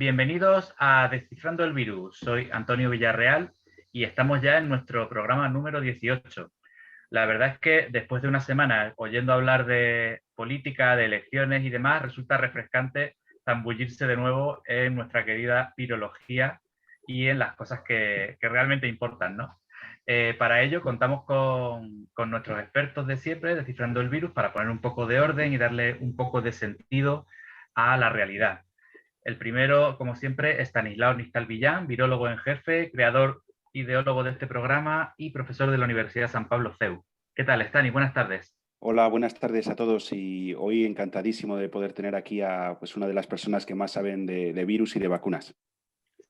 Bienvenidos a Descifrando el Virus. Soy Antonio Villarreal y estamos ya en nuestro programa número 18. La verdad es que después de una semana oyendo hablar de política, de elecciones y demás, resulta refrescante zambullirse de nuevo en nuestra querida virología y en las cosas que realmente importan, ¿no? Para ello contamos con nuestros expertos de siempre, Descifrando el Virus, para poner un poco de orden y darle un poco de sentido a la realidad. El primero, como siempre, Estanislao Nistal Villán, virólogo en jefe, creador, ideólogo de este programa y profesor de la Universidad San Pablo CEU. ¿Qué tal, Stani? Buenas tardes. Hola, buenas tardes a todos y hoy encantadísimo de poder tener aquí a una de las personas que más saben de virus y de vacunas.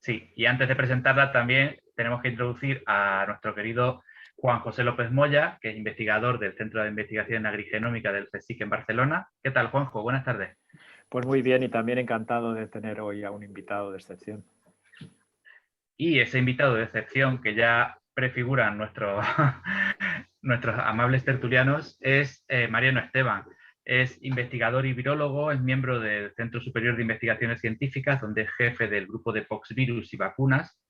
Sí, y antes de presentarla también tenemos que introducir a nuestro querido Juan José López Moya, que es investigador del Centro de Investigación Agrigenómica del CSIC en Barcelona. ¿Qué tal, Juanjo? Buenas tardes. Pues muy bien y también encantado de tener hoy a un invitado de excepción. Y ese invitado de excepción que ya prefiguran nuestros amables tertulianos es Mariano Esteban. Es investigador y virólogo, es miembro del Centro Superior de Investigaciones Científicas, donde es jefe del grupo de Poxvirus y vacunas,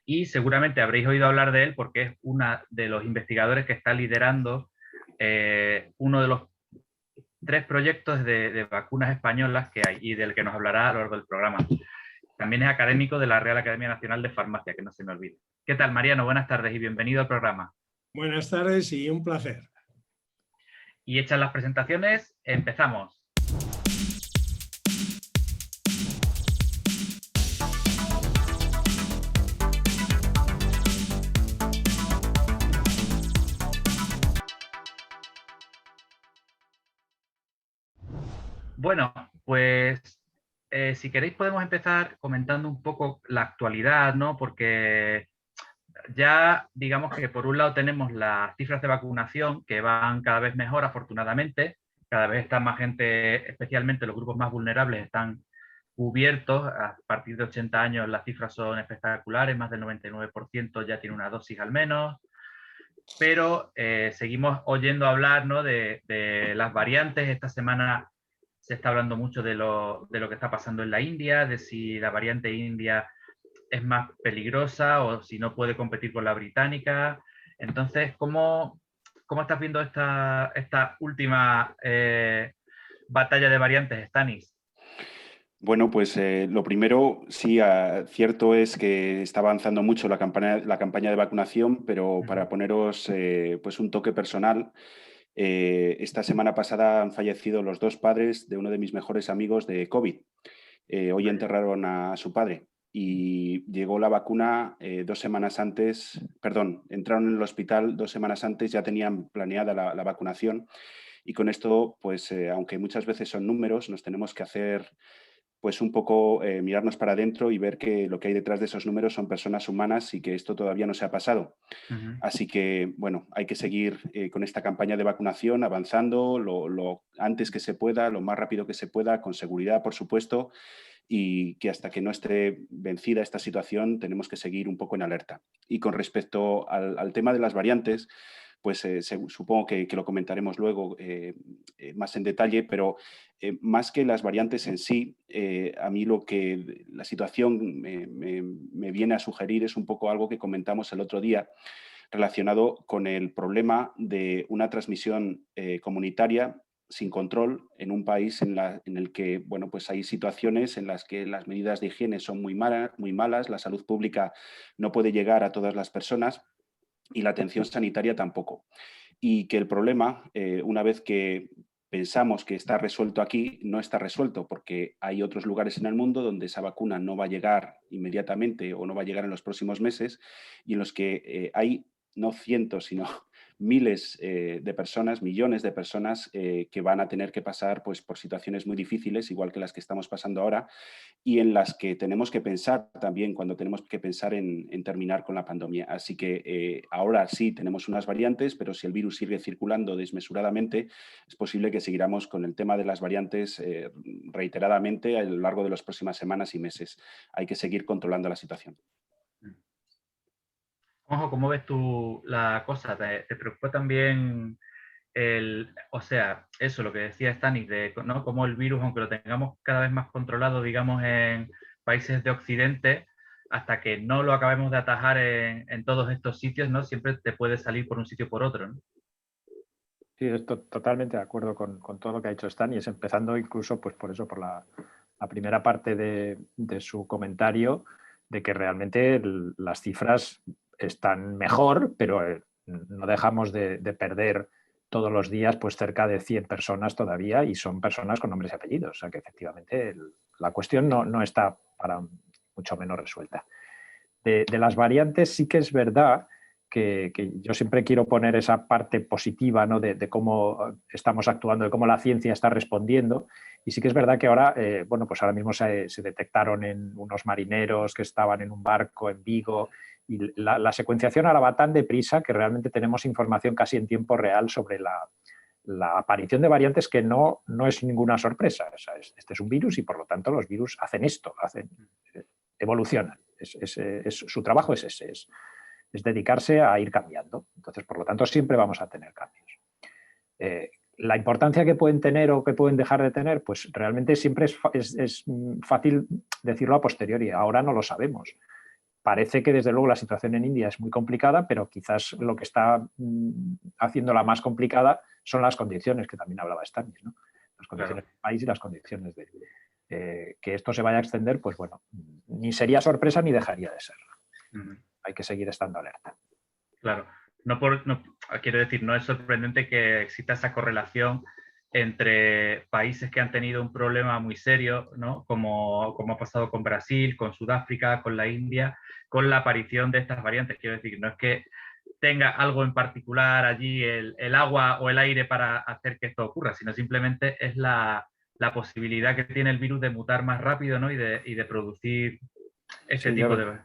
y seguramente habréis oído hablar de él porque es uno de los investigadores que está liderando uno de los 3 proyectos de vacunas españolas que hay y del que nos hablará a lo largo del programa. También es académico de la Real Academia Nacional de Farmacia, que no se me olvide. ¿Qué tal, Mariano? Buenas tardes y bienvenido al programa. Buenas tardes y un placer. Y hechas las presentaciones, empezamos. Bueno, pues si queréis podemos empezar comentando un poco la actualidad, ¿no? Porque ya digamos que por un lado tenemos las cifras de vacunación que van cada vez mejor, afortunadamente. Cada vez está más gente, especialmente los grupos más vulnerables, están cubiertos. A partir de 80 años las cifras son espectaculares, más del 99% ya tiene una dosis al menos. Pero seguimos oyendo hablar, ¿no?, de las variantes. Esta semana se está hablando mucho de lo que está pasando en la India, de si la variante india es más peligrosa o si no puede competir con la británica. Entonces, ¿cómo estás viendo esta última batalla de variantes, Stanis? Bueno, pues lo primero, sí, cierto es que está avanzando mucho la campaña de vacunación, pero para poneros pues un toque personal, esta semana pasada han fallecido los 2 padres de uno de mis mejores amigos de COVID. Hoy enterraron a su padre y llegó la vacuna 2 semanas antes, perdón, entraron en el hospital 2 semanas antes, ya tenían planeada la vacunación y con esto, pues aunque muchas veces son números, nos tenemos que hacer pues un poco mirarnos para adentro y ver que lo que hay detrás de esos números son personas humanas y que esto todavía no se ha pasado. Así que, bueno, hay que seguir con esta campaña de vacunación, avanzando lo antes que se pueda, lo más rápido que se pueda, con seguridad, por supuesto, y que hasta que no esté vencida esta situación tenemos que seguir un poco en alerta. Y con respecto al tema de las variantes, pues supongo que lo comentaremos luego más en detalle, pero más que las variantes en sí, a mí lo que la situación me viene a sugerir es un poco algo que comentamos el otro día relacionado con el problema de una transmisión comunitaria sin control en un país en el que bueno, pues hay situaciones en las que las medidas de higiene son muy malas, la salud pública no puede llegar a todas las personas y la atención sanitaria tampoco. Y que el problema, una vez que pensamos que está resuelto aquí, no está resuelto, porque hay otros lugares en el mundo donde esa vacuna no va a llegar inmediatamente o no va a llegar en los próximos meses y en los que hay no cientos, sino miles de personas, millones de personas que van a tener que pasar pues, por situaciones muy difíciles, igual que las que estamos pasando ahora, y en las que tenemos que pensar también cuando tenemos que pensar en terminar con la pandemia. Así que ahora sí tenemos unas variantes, pero si el virus sigue circulando desmesuradamente, es posible que seguiramos con el tema de las variantes reiteradamente a lo largo de las próximas semanas y meses. Hay que seguir controlando la situación. Ojo, ¿cómo ves tú la cosa? ¿Te preocupa también o sea, eso, lo que decía Stanis, de, ¿no?, cómo el virus, aunque lo tengamos cada vez más controlado, digamos, países de Occidente, hasta que no lo acabemos de atajar en todos estos sitios, ¿no? Siempre te puede salir por un sitio o por otro, ¿no? Sí, estoy totalmente de acuerdo con todo lo que ha dicho Stan, y es empezando incluso pues por eso, por la primera parte de su comentario, de que realmente las cifras están mejor, pero no dejamos de perder todos los días pues cerca de 100 personas todavía, y son personas con nombres y apellidos. O sea que efectivamente la cuestión no está para mucho menos resuelta. De las variantes sí que es verdad que yo siempre quiero poner esa parte positiva, ¿no? de cómo estamos actuando, de cómo la ciencia está respondiendo. Y sí que es verdad que ahora, bueno, pues ahora mismo se detectaron en unos marineros que estaban en un barco en Vigo, y la secuenciación ahora va tan deprisa que realmente tenemos información casi en tiempo real sobre la aparición de variantes, que no es ninguna sorpresa. O sea, este es un virus y por lo tanto los virus hacen esto, evolucionan. Su trabajo es ese, es dedicarse a ir cambiando. Entonces, por lo tanto, siempre vamos a tener cambios. La importancia que pueden tener o que pueden dejar de tener, pues realmente siempre es fácil decirlo a posteriori. Ahora no lo sabemos. Parece que desde luego la situación en India es muy complicada, pero quizás lo que está haciéndola más complicada son las condiciones, que también hablaba Stanis, ¿no? Las condiciones del país y las condiciones de que esto se vaya a extender, pues bueno, ni sería sorpresa ni dejaría de serlo. Hay que seguir estando alerta. Claro, quiero decir, no es sorprendente que exista esa correlación entre países que han tenido un problema muy serio, ¿no? Como ha pasado con Brasil, con Sudáfrica, con la India, con la aparición de estas variantes. Quiero decir, no es que tenga algo en particular allí el agua o el aire para hacer que esto ocurra, sino simplemente es la posibilidad que tiene el virus de mutar más rápido, ¿no? y de producir este tipo de...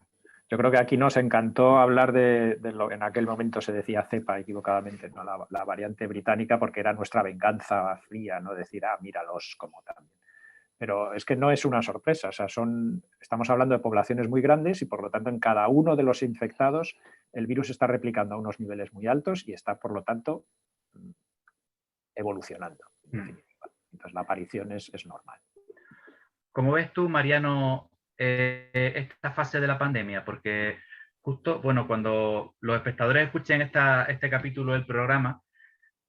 Yo creo que aquí nos encantó hablar de lo que en aquel momento se decía cepa equivocadamente, ¿no? La variante británica, porque era nuestra venganza fría, ¿no? Decir, míralos como también. Pero es que no es una sorpresa. O sea, estamos hablando de poblaciones muy grandes, y por lo tanto en cada uno de los infectados el virus está replicando a unos niveles muy altos y está, por lo tanto, evolucionando. Entonces la aparición es normal. ¿Cómo ves tú, Mariano, esta fase de la pandemia? Porque justo, bueno, cuando los espectadores escuchen este capítulo del programa,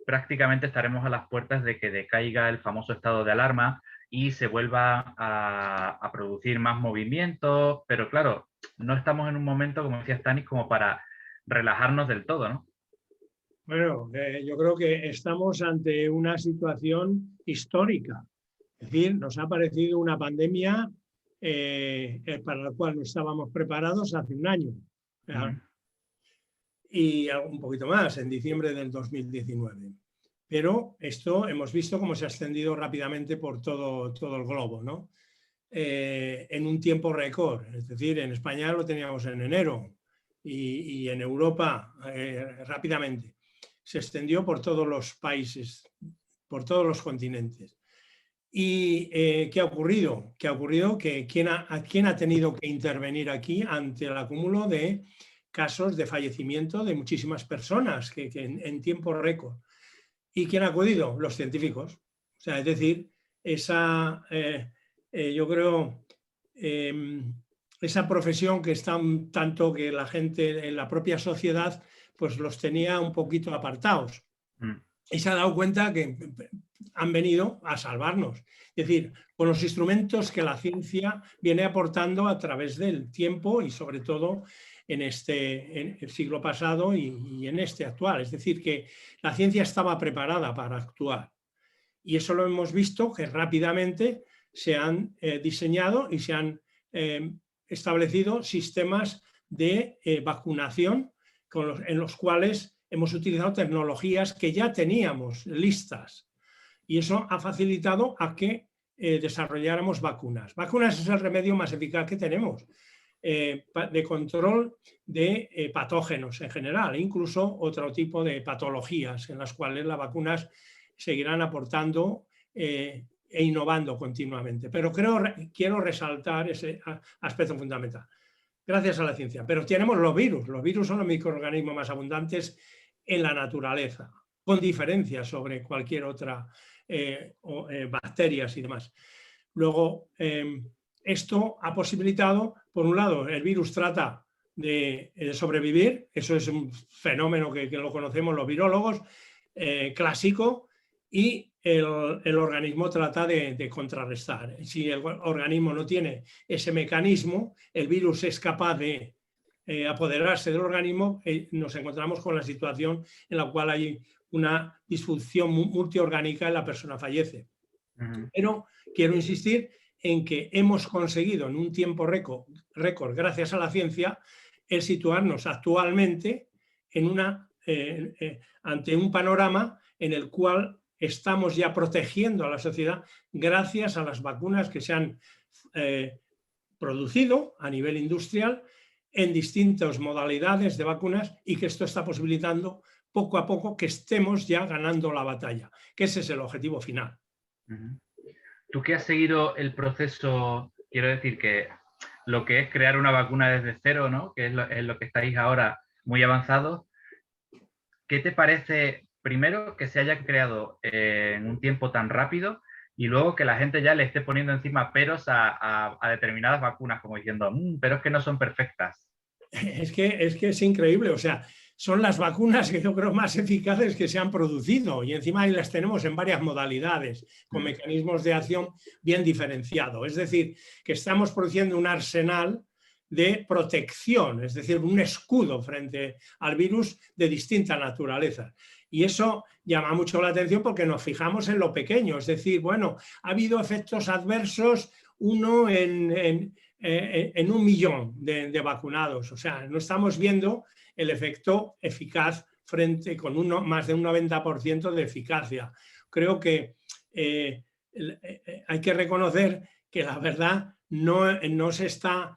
prácticamente estaremos a las puertas de que decaiga el famoso estado de alarma y se vuelva a producir más movimientos, pero claro, no estamos en un momento, como decía Stanis, como para relajarnos del todo, ¿no? Bueno, yo creo que estamos ante una situación histórica. Es decir, nos ha parecido una pandemia para la cual no estábamos preparados hace un año. Y un poquito más, en diciembre del 2019. Pero esto hemos visto cómo se ha extendido rápidamente por todo el globo, ¿no? En un tiempo récord. Es decir, en España lo teníamos en enero y en Europa rápidamente. Se extendió por todos los países, por todos los continentes. ¿Y qué ha ocurrido? ¿Qué ha ocurrido? Que ¿quién ha tenido que intervenir aquí ante el acúmulo de casos de fallecimiento de muchísimas personas que en tiempo récord? ¿Y quién ha acudido? Los científicos. O sea, es decir, yo creo, esa profesión que está tanto que la gente en la propia sociedad pues los tenía un poquito apartados. Y se ha dado cuenta que han venido a salvarnos. Es decir, con los instrumentos que la ciencia viene aportando a través del tiempo y sobre todo en el siglo pasado y en este actual. Es decir, que la ciencia estaba preparada para actuar. Y eso lo hemos visto, que rápidamente se han diseñado y se han establecido sistemas de vacunación en los cuales hemos utilizado tecnologías que ya teníamos listas. Y eso ha facilitado a que desarrolláramos vacunas. Vacunas es el remedio más eficaz que tenemos de control de patógenos en general, incluso otro tipo de patologías en las cuales las vacunas seguirán aportando e innovando continuamente. Pero quiero resaltar ese aspecto fundamental. Gracias a la ciencia. Pero tenemos los virus. Los virus son los microorganismos más abundantes en la naturaleza, con diferencia sobre cualquier otra bacterias y demás. Luego, esto ha posibilitado, por un lado, el virus trata de sobrevivir, eso es un fenómeno que lo conocemos los virólogos, clásico, y el organismo trata de contrarrestar. Si el organismo no tiene ese mecanismo, el virus es capaz de apoderarse del organismo, nos encontramos con la situación en la cual hay una disfunción multiorgánica y la persona fallece. Pero quiero insistir en que hemos conseguido en un tiempo récord, gracias a la ciencia, el situarnos actualmente ante un panorama en el cual estamos ya protegiendo a la sociedad gracias a las vacunas que se han producido a nivel industrial en distintas modalidades de vacunas, y que esto está posibilitando poco a poco que estemos ya ganando la batalla, que ese es el objetivo final. Tú que has seguido el proceso, quiero decir que lo que es crear una vacuna desde cero, ¿no? Que es lo que estáis ahora muy avanzados, ¿qué te parece, primero, que se haya creado en un tiempo tan rápido, y luego que la gente ya le esté poniendo encima peros a determinadas vacunas, como diciendo, pero es que no son perfectas? Es que es increíble, o sea, son las vacunas que yo creo más eficaces que se han producido, y encima ahí las tenemos en varias modalidades, con mecanismos de acción bien diferenciados. Es decir, que estamos produciendo un arsenal de protección, es decir, un escudo frente al virus de distinta naturaleza. Y eso llama mucho la atención porque nos fijamos en lo pequeño, es decir, bueno, ha habido efectos adversos, uno en 1.000.000 de vacunados, o sea, no estamos viendo el efecto eficaz con más de un 90% de eficacia. Creo que hay que reconocer que la verdad no se está,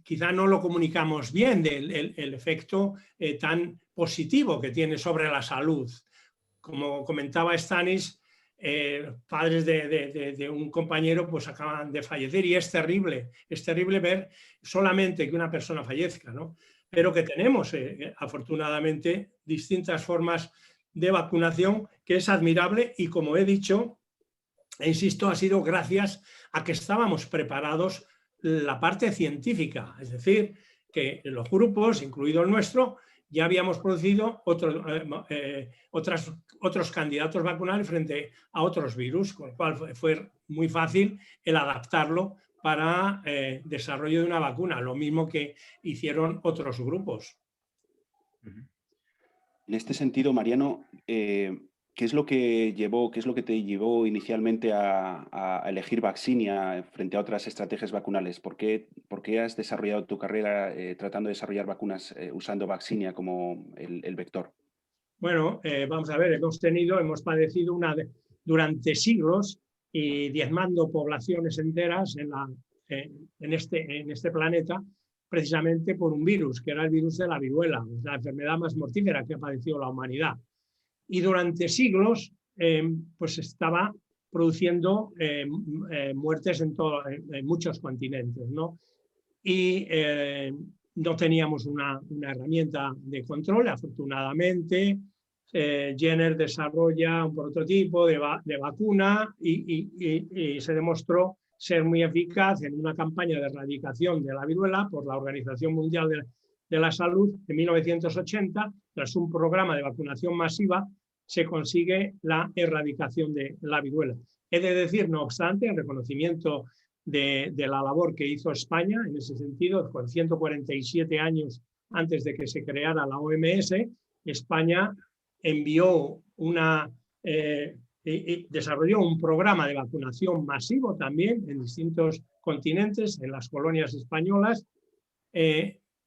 quizá no lo comunicamos bien el efecto tan positivo que tiene sobre la salud. Como comentaba Stanis, padres de un compañero pues acaban de fallecer, y es terrible ver solamente que una persona fallezca, ¿no? Pero que tenemos afortunadamente distintas formas de vacunación, que es admirable, y como he dicho, e insisto, ha sido gracias a que estábamos preparados la parte científica, es decir, que los grupos, incluido el nuestro, ya habíamos producido otros candidatos vacunales frente a otros virus, con lo cual fue muy fácil el adaptarlo para desarrollo de una vacuna, lo mismo que hicieron otros grupos. En este sentido, Mariano, ¿qué es lo que te llevó inicialmente a elegir Vaccinia frente a otras estrategias vacunales? ¿Por qué has desarrollado tu carrera tratando de desarrollar vacunas usando Vaccinia como el vector? Bueno, vamos a ver, hemos padecido durante siglos y diezmando poblaciones enteras en este planeta, precisamente por un virus, que era el virus de la viruela, la enfermedad más mortífera que ha padecido la humanidad. Y durante siglos pues estaba produciendo muertes en muchos continentes, ¿no? Y no teníamos una herramienta de control, afortunadamente. Jenner desarrolla un prototipo de vacuna y se demostró ser muy eficaz en una campaña de erradicación de la viruela por la Organización Mundial de la Salud en 1980. Tras un programa de vacunación masiva, se consigue la erradicación de la viruela. He de decir, no obstante, en reconocimiento de la labor que hizo España en ese sentido, con 147 años antes de que se creara la OMS, España desarrolló un programa de vacunación masivo también en distintos continentes, en las colonias españolas,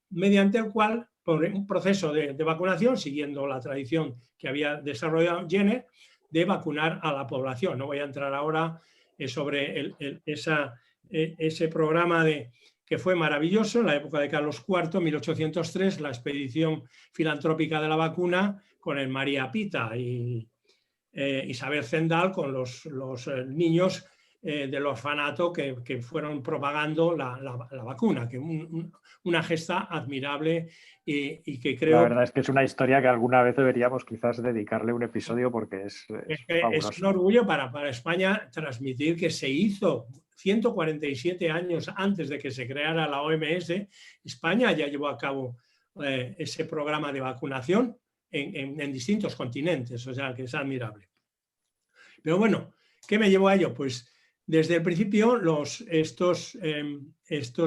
mediante el cual, por un proceso de vacunación, siguiendo la tradición que había desarrollado Jenner, de vacunar a la población. No voy a entrar ahora sobre ese programa que fue maravilloso en la época de Carlos IV, 1803, la expedición filantrópica de la vacuna con el María Pita y Isabel Zendal con los niños del orfanato que fueron propagando la vacuna, que una gesta admirable y que creo... La verdad es que es una historia que alguna vez deberíamos quizás dedicarle un episodio porque es un orgullo para España transmitir que se hizo 147 años antes de que se creara la OMS, España ya llevó a cabo ese programa de vacunación en distintos continentes, o sea que es admirable. Pero bueno, ¿qué me llevó a ello? Pues desde el principio estos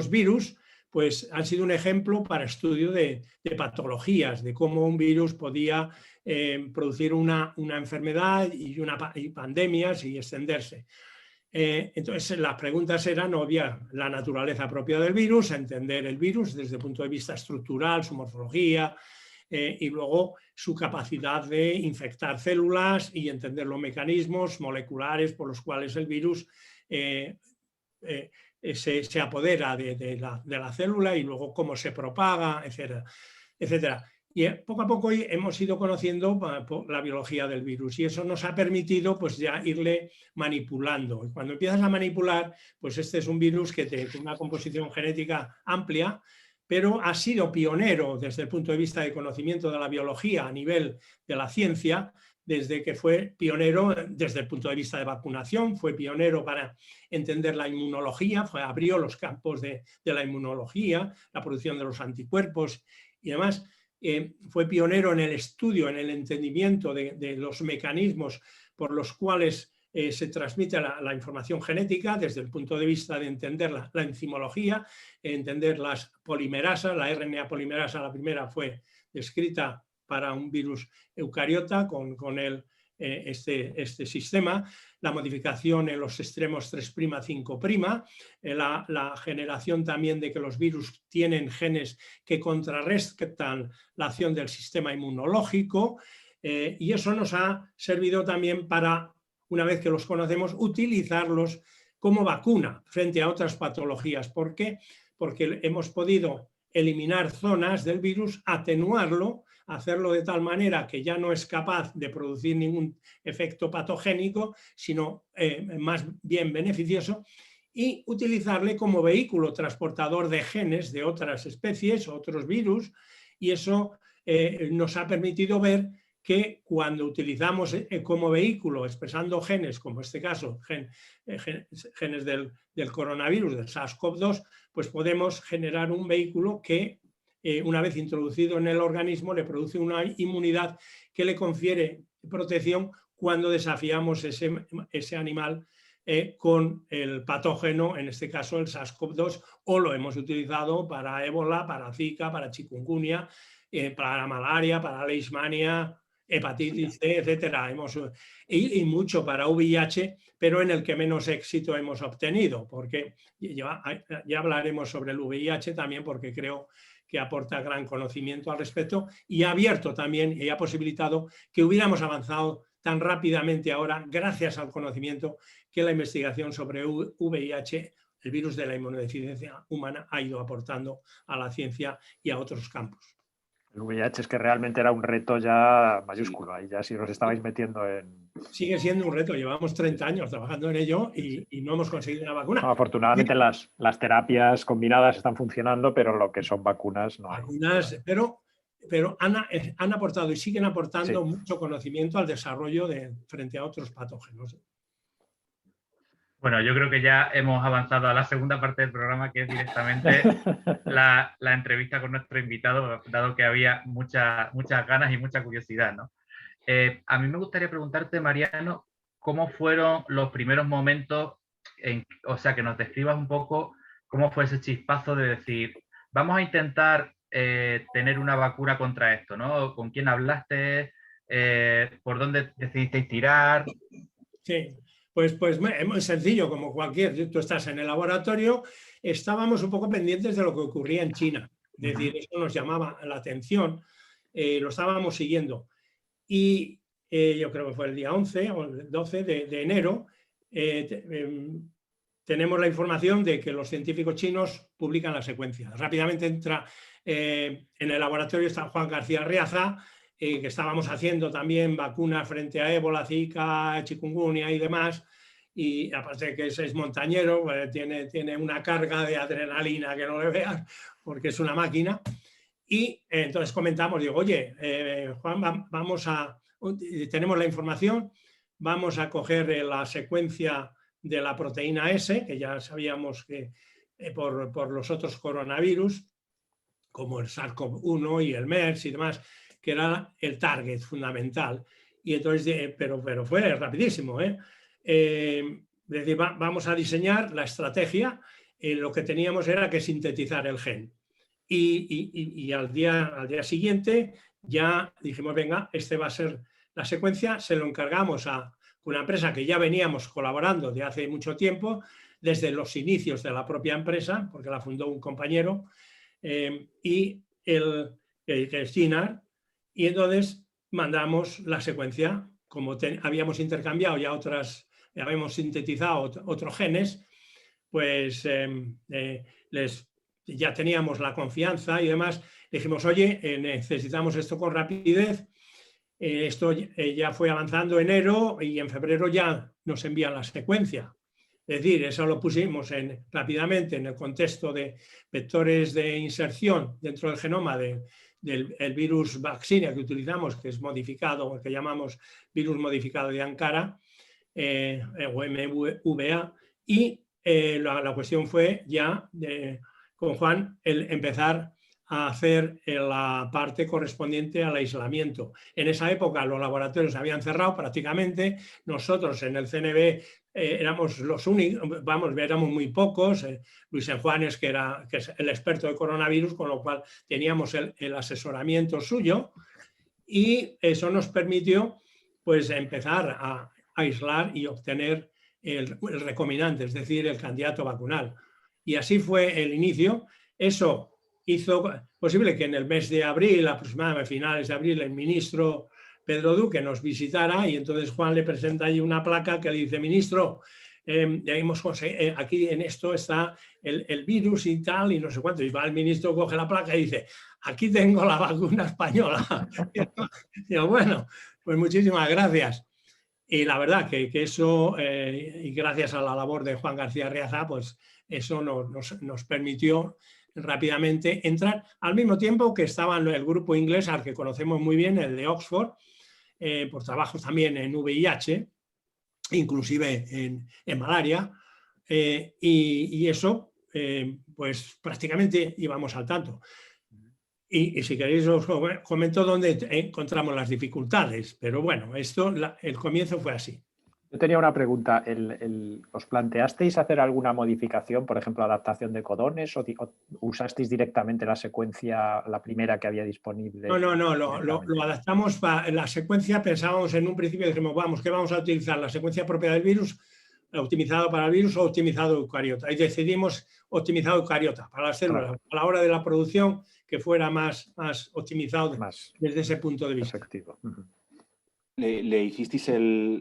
virus pues, han sido un ejemplo para estudio de patologías, de cómo un virus podía producir una enfermedad y pandemias y extenderse. Entonces las preguntas eran obvias: la naturaleza propia del virus, entender el virus desde el punto de vista estructural, su morfología, y luego su capacidad de infectar células y entender los mecanismos moleculares por los cuales el virus se apodera de la célula y luego cómo se propaga, etcétera, etcétera. Y poco a poco hemos ido conociendo la biología del virus y eso nos ha permitido pues ya irle manipulando. Y cuando empiezas a manipular, pues este es un virus que tiene una composición genética amplia, pero ha sido pionero desde el punto de vista de conocimiento de la biología a nivel de la ciencia, desde que fue pionero desde el punto de vista de vacunación, fue pionero para entender la inmunología, abrió los campos de la inmunología, la producción de los anticuerpos y demás. Fue pionero en el estudio, en el entendimiento de los mecanismos por los cuales se transmite la información genética desde el punto de vista de entender la enzimología, entender las polimerasas. La RNA polimerasa, la primera, fue descrita para un virus eucariota con este sistema, la modificación en los extremos 3', 5', la generación también de que los virus tienen genes que contrarrestan la acción del sistema inmunológico, y eso nos ha servido también para, una vez que los conocemos, utilizarlos como vacuna frente a otras patologías. ¿Por qué? Porque hemos podido eliminar zonas del virus, atenuarlo, hacerlo de tal manera que ya no es capaz de producir ningún efecto patogénico, sino más bien beneficioso, y utilizarle como vehículo transportador de genes de otras especies, otros virus, y eso nos ha permitido ver que cuando utilizamos como vehículo expresando genes, como en este caso genes del coronavirus, del SARS-CoV-2, pues podemos generar un vehículo que una vez introducido en el organismo le produce una inmunidad que le confiere protección cuando desafiamos ese animal con el patógeno, en este caso el SARS-CoV-2, o lo hemos utilizado para ébola, para Zika, para chikungunya, para la malaria, la leishmania, hepatitis C, etcétera. Y mucho para VIH, pero en el que menos éxito hemos obtenido, porque ya hablaremos sobre el VIH también, porque creo que aporta gran conocimiento al respecto y ha abierto también y ha posibilitado que hubiéramos avanzado tan rápidamente ahora, gracias al conocimiento que la investigación sobre VIH, el virus de la inmunodeficiencia humana, ha ido aportando a la ciencia y a otros campos. El VIH es que realmente era un reto ya mayúsculo, ahí ya si nos estabais metiendo en... Sigue siendo un reto, llevamos 30 años trabajando en ello y no hemos conseguido una vacuna. No, afortunadamente las terapias combinadas están funcionando, pero lo que son vacunas no. Vacunas, pero han aportado y siguen aportando mucho conocimiento al desarrollo frente a otros patógenos. Bueno, yo creo que ya hemos avanzado a la segunda parte del programa, que es directamente la entrevista con nuestro invitado, dado que había muchas ganas y mucha curiosidad, ¿no? A mí me gustaría preguntarte, Mariano, ¿cómo fueron los primeros momentos, o sea, que nos describas un poco cómo fue ese chispazo de decir, vamos a intentar tener una vacuna contra esto, ¿no? ¿Con quién hablaste? ¿Por dónde decidisteis tirar? Sí. Pues es muy sencillo, como tú estás en el laboratorio, estábamos un poco pendientes de lo que ocurría en China. Es decir, eso nos llamaba la atención, lo estábamos siguiendo. Y yo creo que fue el día 11 o el 12 de enero, tenemos la información de que los científicos chinos publican la secuencia. Rápidamente entra en el laboratorio, está Juan García Arriaza, que estábamos haciendo también vacunas frente a ébola, Zika, chikungunya y demás, y aparte de que es montañero, pues tiene una carga de adrenalina que no le veas, porque es una máquina. Y entonces comentamos, digo, oye, Juan, tenemos la información, vamos a coger la secuencia de la proteína S, que ya sabíamos que por los otros coronavirus, como el SARS-CoV-1 y el MERS y demás, que era el target fundamental. Y entonces, pero fue rapidísimo, ¿eh? Es decir, vamos a diseñar la estrategia. Lo que teníamos era que sintetizar el gen. Y al día siguiente ya dijimos, venga, este va a ser la secuencia. Se lo encargamos a una empresa que ya veníamos colaborando de hace mucho tiempo, desde los inicios de la propia empresa, porque la fundó un compañero, y que es Ginar, y entonces mandamos la secuencia, como habíamos intercambiado ya habíamos sintetizado otros genes, pues ya teníamos la confianza y demás. Dijimos, oye, necesitamos esto con rapidez. Esto ya fue avanzando en enero y en febrero ya nos envían la secuencia. Es decir, eso lo pusimos rápidamente en el contexto de vectores de inserción dentro del genoma del virus vaccinia que utilizamos, que es modificado, que llamamos virus modificado de Ankara, o MVA, y la cuestión fue ya con Juan el empezar a hacer la parte correspondiente al aislamiento. En esa época los laboratorios habían cerrado prácticamente, nosotros en el CNV éramos los únicos, éramos muy pocos, Luis Juanes, que es el experto de coronavirus, con lo cual teníamos el asesoramiento suyo, y eso nos permitió pues empezar a aislar y obtener el recombinante, es decir, el candidato vacunal. Y así fue el inicio. Eso hizo posible que en el mes de abril, aproximadamente a finales de abril, el ministro Pedro Duque nos visitara, y entonces Juan le presenta ahí una placa que dice, ministro, aquí en esto está el virus y tal, y no sé cuánto. Y va el ministro, coge la placa y dice, aquí tengo la vacuna española. Y yo, bueno, pues muchísimas gracias. Y la verdad que eso, y gracias a la labor de Juan García Riaza, pues eso nos permitió rápidamente entrar, al mismo tiempo que estaba el grupo inglés al que conocemos muy bien, el de Oxford, por trabajos también en VIH, inclusive en malaria, y eso pues prácticamente íbamos al tanto. Y si queréis os comento dónde encontramos las dificultades, pero bueno, el comienzo fue así. Yo tenía una pregunta. ¿Os planteasteis hacer alguna modificación, por ejemplo, adaptación de codones, o usasteis directamente la secuencia, la primera que había disponible? No, lo adaptamos para la secuencia. Pensábamos en un principio, dijimos, ¿qué vamos a utilizar? ¿La secuencia propia del virus, optimizado para el virus, o optimizado eucariota? Y decidimos optimizado eucariota para las células, claro, a la hora de la producción, que fuera más optimizado desde ese punto de vista. Efectivo. ¿Le hicisteis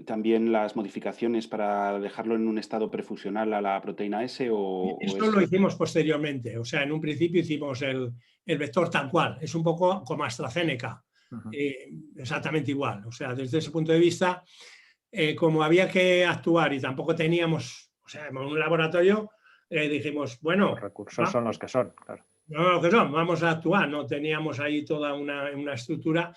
también las modificaciones para dejarlo en un estado prefusional a la proteína S? Esto lo hicimos posteriormente. O sea, en un principio hicimos el vector tal cual. Es un poco como AstraZeneca. Exactamente igual. O sea, desde ese punto de vista, como había que actuar y tampoco teníamos, o sea, en un laboratorio, dijimos, bueno... Los recursos son los que son, claro. No, los que son, vamos a actuar. No teníamos ahí toda una estructura...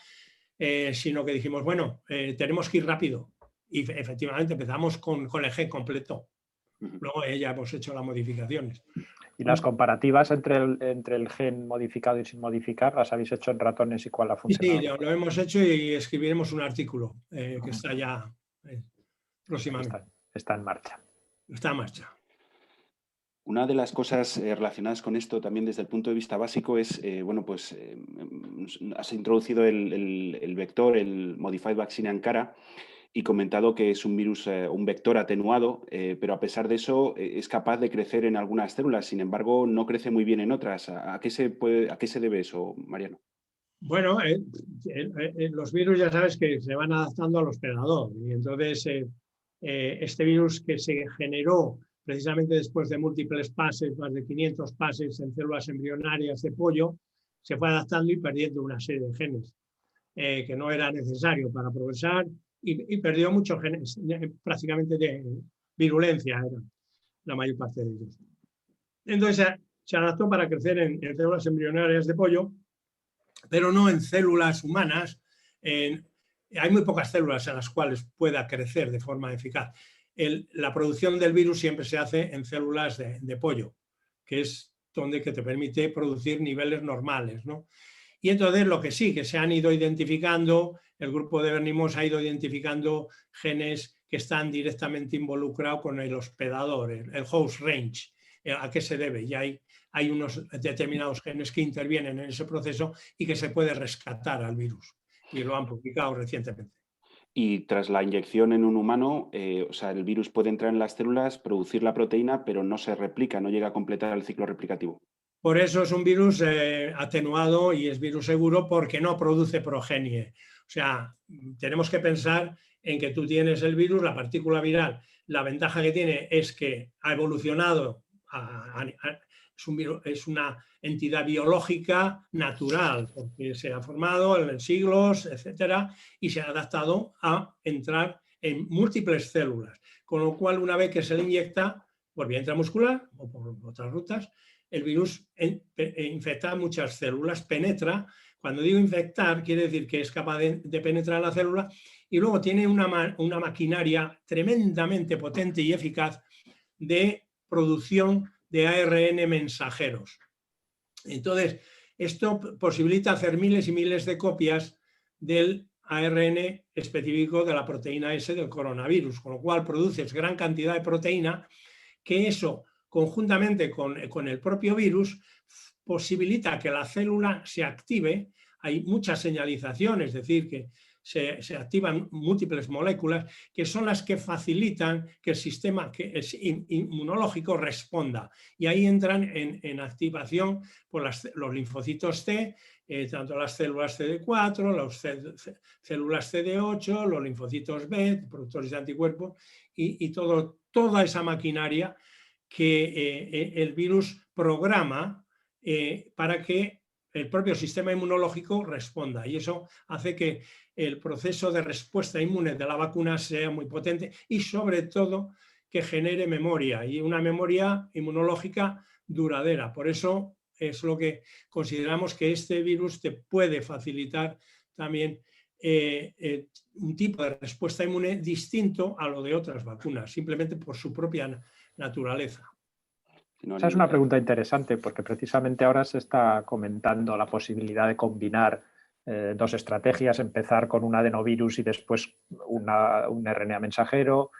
sino que dijimos, bueno, tenemos que ir rápido. Y efectivamente empezamos con el gen completo. Luego ya hemos hecho las modificaciones. ¿Y las comparativas entre el gen modificado y sin modificar las habéis hecho en ratones y cuál ha funcionado? Sí, lo hemos hecho y escribiremos un artículo que está ya próximamente. Está en marcha. Está en marcha. Una de las cosas relacionadas con esto también desde el punto de vista básico es, has introducido el vector, el Modified Vaccinia Ankara, y comentado que es un virus, un vector atenuado, pero a pesar de eso es capaz de crecer en algunas células, sin embargo no crece muy bien en otras. ¿A qué se debe eso, Mariano? Bueno, los virus ya sabes que se van adaptando al hospedador, y entonces este virus que se generó precisamente después de múltiples pases, más de 500 pases en células embrionarias de pollo, se fue adaptando y perdiendo una serie de genes que no era necesario para progresar, y perdió muchos genes, prácticamente de virulencia era la mayor parte de ellos. Entonces se adaptó para crecer en células embrionarias de pollo, pero no en células humanas. Hay muy pocas células en las cuales pueda crecer de forma eficaz. la producción del virus siempre se hace en células de pollo, que es donde que te permite producir niveles normales, ¿no? Y entonces lo que sí, que se han ido identificando, el grupo de Bernimos ha ido identificando genes que están directamente involucrados con el hospedador, el host range. ¿A qué se debe? Y hay unos determinados genes que intervienen en ese proceso y que se puede rescatar al virus. Y lo han publicado recientemente. Y tras la inyección en un humano, o sea, el virus puede entrar en las células, producir la proteína, pero no se replica, no llega a completar el ciclo replicativo. Por eso es un virus atenuado y es virus seguro porque no produce progenie. O sea, tenemos que pensar en que tú tienes el virus, la partícula viral. La ventaja que tiene es que ha evolucionado, es una entidad biológica natural, porque se ha formado en siglos, etcétera, y se ha adaptado a entrar en múltiples células. Con lo cual, una vez que se le inyecta por vía intramuscular o por otras rutas, el virus infecta muchas células, penetra. Cuando digo infectar, quiere decir que es capaz de penetrar la célula y luego tiene una maquinaria tremendamente potente y eficaz de producción de ARN mensajeros. Entonces, esto posibilita hacer miles y miles de copias del ARN específico de la proteína S del coronavirus, con lo cual produces gran cantidad de proteína que eso, conjuntamente con el propio virus, posibilita que la célula se active. Hay mucha señalización, es decir, que se activan múltiples moléculas que son las que facilitan que el sistema inmunológico responda. Y ahí entran en activación por los linfocitos T, tanto las células CD4, las células CD8, los linfocitos B, productores de anticuerpos, y toda esa maquinaria que el virus programa para que el propio sistema inmunológico responda. Y eso hace que el proceso de respuesta inmune de la vacuna sea muy potente y sobre todo que genere memoria y una memoria inmunológica duradera. Por eso es lo que consideramos que este virus te puede facilitar también un tipo de respuesta inmune distinto a lo de otras vacunas, simplemente por su propia naturaleza. Esa es una pregunta interesante porque precisamente ahora se está comentando la posibilidad de combinar dos estrategias, empezar con un adenovirus y después un RNA mensajero.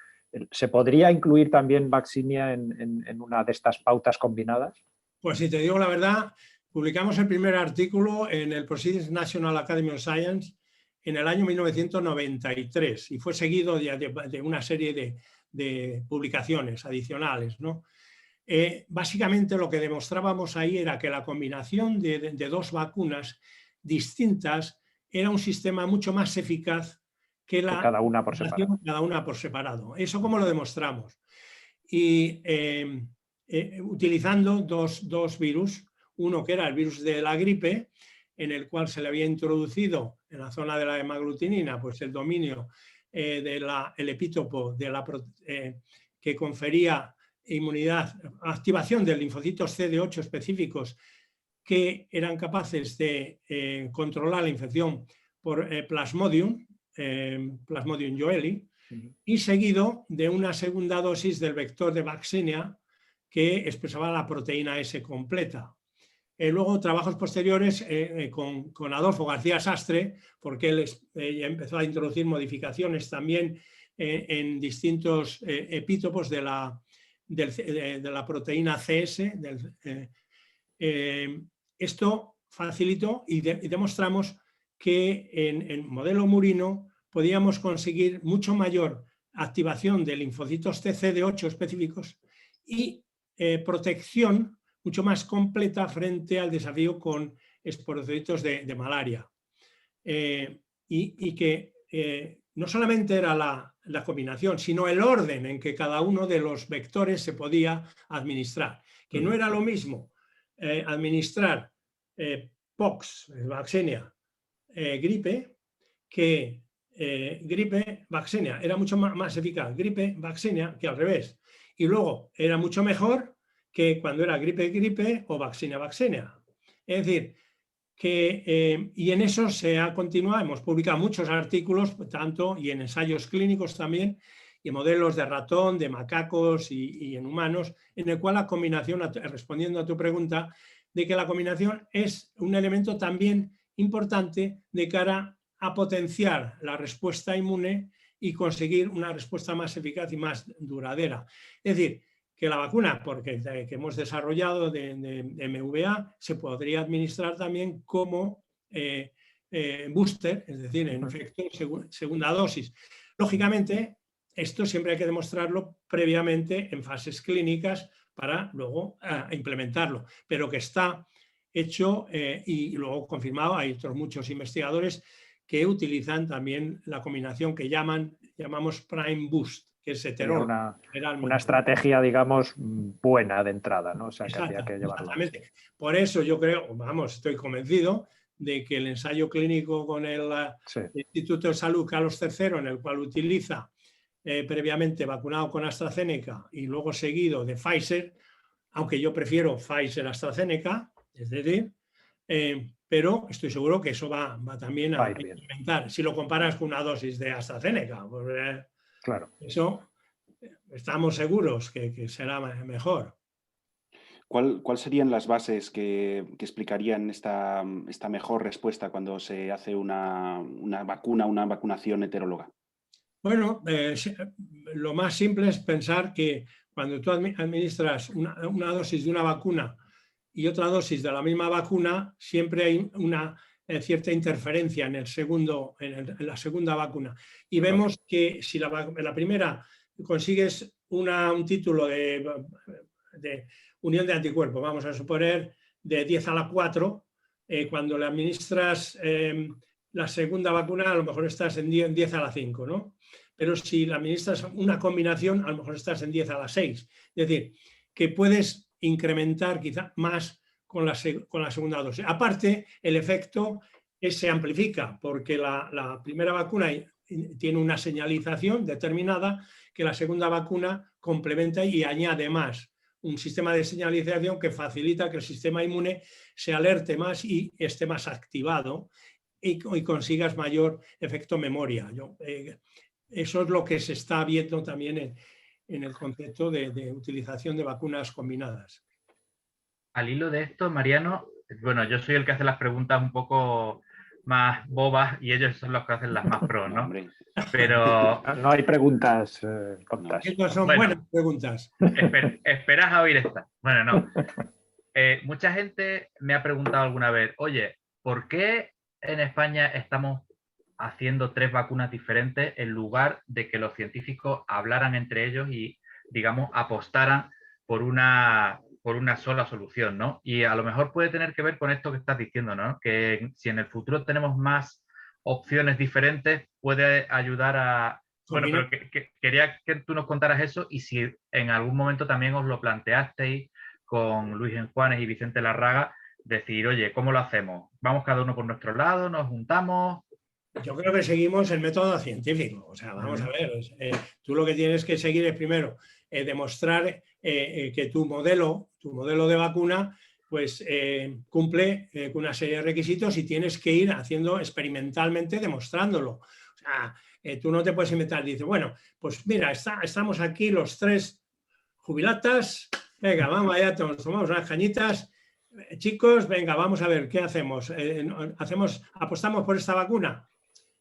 ¿Se podría incluir también vaccinia en una de estas pautas combinadas? Pues si te digo la verdad, publicamos el primer artículo en el Proceedings National Academy of Science en el año 1993 y fue seguido de una serie de publicaciones adicionales, ¿no? Básicamente lo que demostrábamos ahí era que la combinación de dos vacunas distintas era un sistema mucho más eficaz que cada una por separado. Cada una por separado. ¿Eso cómo lo demostramos? Y utilizando dos virus, uno que era el virus de la gripe, en el cual se le había introducido en la zona de la hemaglutinina pues el dominio el epítopo que confería inmunidad, activación de linfocitos CD8 específicos que eran capaces de controlar la infección por Plasmodium joelli, y seguido de una segunda dosis del vector de vaccinia que expresaba la proteína S completa. Luego trabajos posteriores con Adolfo García Sastre, porque él empezó a introducir modificaciones también en distintos epítopos de la proteína CS. Esto facilitó y demostramos que en modelo murino podíamos conseguir mucho mayor activación de linfocitos TCD8 específicos y protección mucho más completa frente al desafío con esporocitos de malaria. Y que no solamente era la combinación, sino el orden en que cada uno de los vectores se podía administrar. Que no era lo mismo administrar pox, vaccinia, gripe, que gripe, vaccinia. Era mucho más eficaz gripe, vaccinia, que al revés. Y luego era mucho mejor que cuando era gripe o vaccinia. Es decir, que, y en eso se ha continuado, hemos publicado muchos artículos, tanto y en ensayos clínicos también, y modelos de ratón, de macacos y en humanos, en el cual la combinación, respondiendo a tu pregunta, de que la combinación es un elemento también importante de cara a potenciar la respuesta inmune y conseguir una respuesta más eficaz y más duradera. Es decir, que la vacuna que hemos desarrollado de MVA se podría administrar también como booster, es decir, en efecto, segunda dosis. Lógicamente, esto siempre hay que demostrarlo previamente en fases clínicas para luego implementarlo, pero que está hecho y luego confirmado. Hay otros muchos investigadores que utilizan también la combinación que llamamos Prime Boost, que es heterólogo. Una estrategia, digamos, buena de entrada, ¿no? O sea, que había que llevarlo. Exactamente. Por eso yo creo, vamos, estoy convencido de que el ensayo clínico con el Instituto de Salud Carlos III, en el cual utiliza previamente vacunado con AstraZeneca y luego seguido de Pfizer, aunque yo prefiero Pfizer-AstraZeneca, es decir, pero estoy seguro que eso va también a implementar. Si lo comparas con una dosis de AstraZeneca, pues, claro. Eso estamos seguros que será mejor. ¿Cuál serían las bases que explicarían esta mejor respuesta cuando se hace una vacunación heteróloga? Bueno, lo más simple es pensar que cuando tú administras una dosis de una vacuna y otra dosis de la misma vacuna, siempre hay una cierta interferencia en en la segunda vacuna. Y vemos que si la primera consigues un título de unión de anticuerpos, vamos a suponer de 10 a la 4, cuando le administras la segunda vacuna, a lo mejor estás en 10 a la 5, ¿no? Pero si la administras una combinación, a lo mejor estás en 10 a la 6. Es decir, que puedes incrementar quizá más con la segunda dosis. Aparte, el efecto se amplifica porque la primera vacuna tiene una señalización determinada que la segunda vacuna complementa y añade más. Un sistema de señalización que facilita que el sistema inmune se alerte más y esté más activado y consigas mayor efecto memoria. Eso es lo que se está viendo también en el concepto de utilización de vacunas combinadas. Al hilo de esto, Mariano, bueno, yo soy el que hace las preguntas un poco más bobas y ellos son los que hacen las más pro, ¿no? Pero no hay preguntas tontas. Estas son buenas preguntas. Esperas a oír esta. Bueno, no. Mucha gente me ha preguntado alguna vez, oye, ¿por qué en España estamos haciendo 3 vacunas diferentes en lugar de que los científicos hablaran entre ellos y, digamos, apostaran por una sola solución, ¿no? Y a lo mejor puede tener que ver con esto que estás diciendo, ¿no? Que si en el futuro tenemos más opciones diferentes, puede ayudar a... Bueno, pero quería que tú nos contaras eso y si en algún momento también os lo planteasteis con Luis Enjuanes y Vicente Larraga, decir, oye, ¿cómo lo hacemos? ¿Vamos cada uno por nuestro lado? ¿Nos juntamos? Yo creo que seguimos el método científico. O sea, vamos a ver, tú lo que tienes que seguir es primero demostrar que tu modelo de vacuna pues cumple con una serie de requisitos y tienes que ir haciendo experimentalmente demostrándolo. O sea, tú no te puedes inventar, dices, bueno, pues mira, estamos aquí los 3 jubilatas, venga, vamos allá, tomamos unas cañitas, chicos, venga, vamos a ver, ¿qué hacemos? ¿Apostamos por esta vacuna?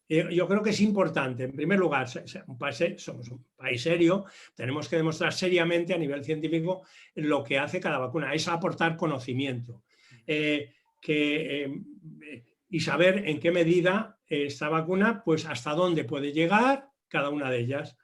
Yo creo que es importante, en primer lugar, somos un país serio, tenemos que demostrar seriamente a nivel científico lo que hace cada vacuna, es aportar conocimiento y saber en qué medida esta vacuna, pues hasta dónde puede llegar cada una de ellas.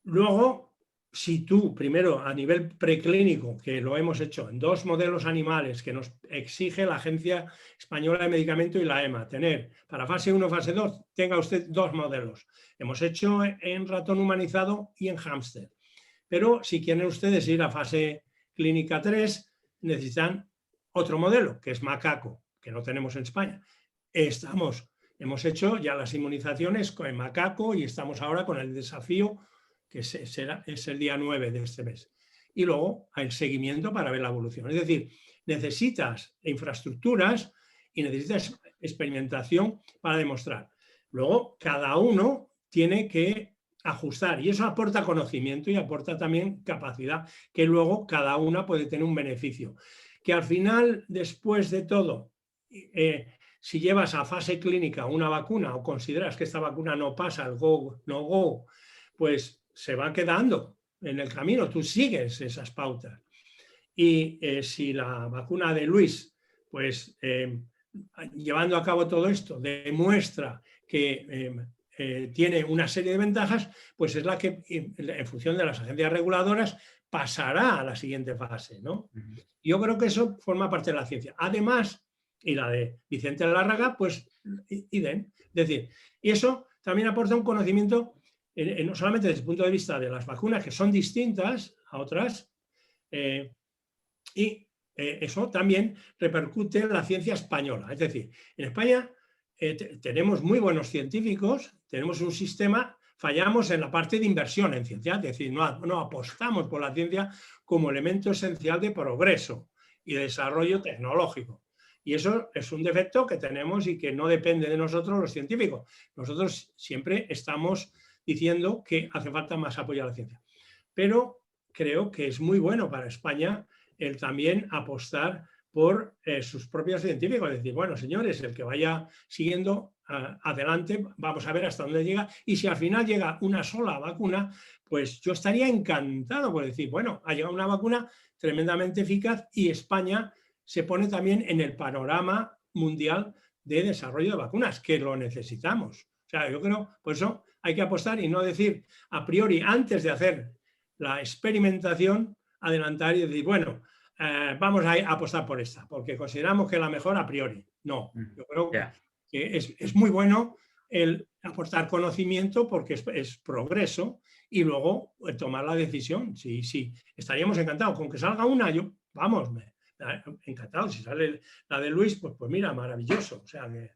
Luego, si tú, primero, a nivel preclínico, que lo hemos hecho en 2 modelos animales que nos exige la Agencia Española de Medicamento y la EMA, tener para fase 1, fase 2, tenga usted 2 modelos. Hemos hecho en ratón humanizado y en hámster. Pero si quieren ustedes ir a fase clínica 3, necesitan otro modelo, que es macaco, que no tenemos en España. Hemos hecho ya las inmunizaciones con macaco y estamos ahora con el desafío que es el día 9 de este mes. Y luego el seguimiento para ver la evolución. Es decir, necesitas infraestructuras y necesitas experimentación para demostrar. Luego, cada uno tiene que ajustar. Y eso aporta conocimiento y aporta también capacidad, que luego cada una puede tener un beneficio. Que al final, después de todo, si llevas a fase clínica una vacuna o consideras que esta vacuna no pasa, el go, no go, pues se va quedando en el camino, tú sigues esas pautas. Y si la vacuna de Luis, pues llevando a cabo todo esto, demuestra que tiene una serie de ventajas, pues es la que, en función de las agencias reguladoras, pasará a la siguiente fase, ¿no? Yo creo que eso forma parte de la ciencia. Además, y la de Vicente Lárraga, pues idem. Es decir, y eso también aporta un conocimiento, no solamente desde el punto de vista de las vacunas, que son distintas a otras, y eso también repercute en la ciencia española. Es decir, en España tenemos muy buenos científicos, tenemos un sistema, fallamos en la parte de inversión en ciencia, es decir, no apostamos por la ciencia como elemento esencial de progreso y de desarrollo tecnológico. Y eso es un defecto que tenemos y que no depende de nosotros los científicos. Nosotros siempre estamos diciendo que hace falta más apoyo a la ciencia. Pero creo que es muy bueno para España el también apostar por sus propios científicos. Es decir, bueno, señores, el que vaya siguiendo adelante, vamos a ver hasta dónde llega. Y si al final llega una sola vacuna, pues yo estaría encantado por decir, bueno, ha llegado una vacuna tremendamente eficaz y España se pone también en el panorama mundial de desarrollo de vacunas, que lo necesitamos. O sea, yo creo, por eso hay que apostar y no decir a priori, antes de hacer la experimentación, adelantar y decir, bueno, vamos a apostar por esta, porque consideramos que es la mejor a priori. No, yo creo que es muy bueno el aportar conocimiento porque es progreso y luego tomar la decisión. Sí, estaríamos encantados. Con que salga una, vamos, encantado. Si sale la de Luis, pues mira, maravilloso. O sea que...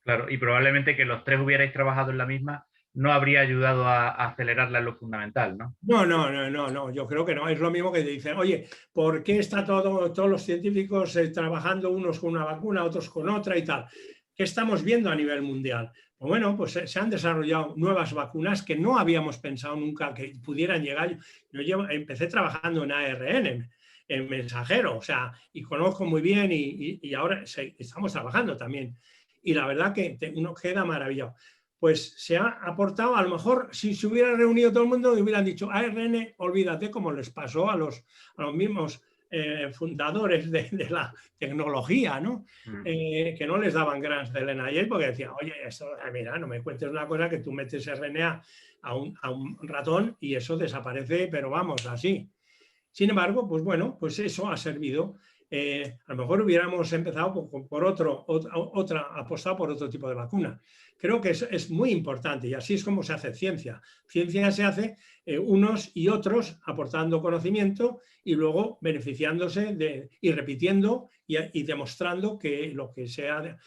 Claro, y probablemente que los tres hubierais trabajado en la misma no habría ayudado a acelerarla en lo fundamental, ¿no? No, yo creo que no. Es lo mismo que te dicen, oye, ¿por qué están todos los científicos trabajando unos con una vacuna, otros con otra y tal? ¿Qué estamos viendo a nivel mundial? Pues bueno, pues se han desarrollado nuevas vacunas que no habíamos pensado nunca que pudieran llegar. Yo empecé trabajando en ARN, en mensajero, o sea, y conozco muy bien y ahora estamos trabajando también. Y la verdad que uno queda maravillado. Pues se ha aportado, a lo mejor si se hubiera reunido todo el mundo y hubieran dicho ARN, olvídate, como les pasó a los mismos fundadores de la tecnología, ¿no? Que no les daban grants del NIH porque decían, oye, esto, mira, no me cuentes una cosa que tú metes RNA a un ratón y eso desaparece, pero vamos, así. Sin embargo, pues bueno, pues eso ha servido. A lo mejor hubiéramos empezado por apostado por otro tipo de vacuna. Creo que es muy importante y así es como se hace ciencia. Ciencia se hace unos y otros aportando conocimiento y luego beneficiándose y repitiendo y demostrando que lo que se ha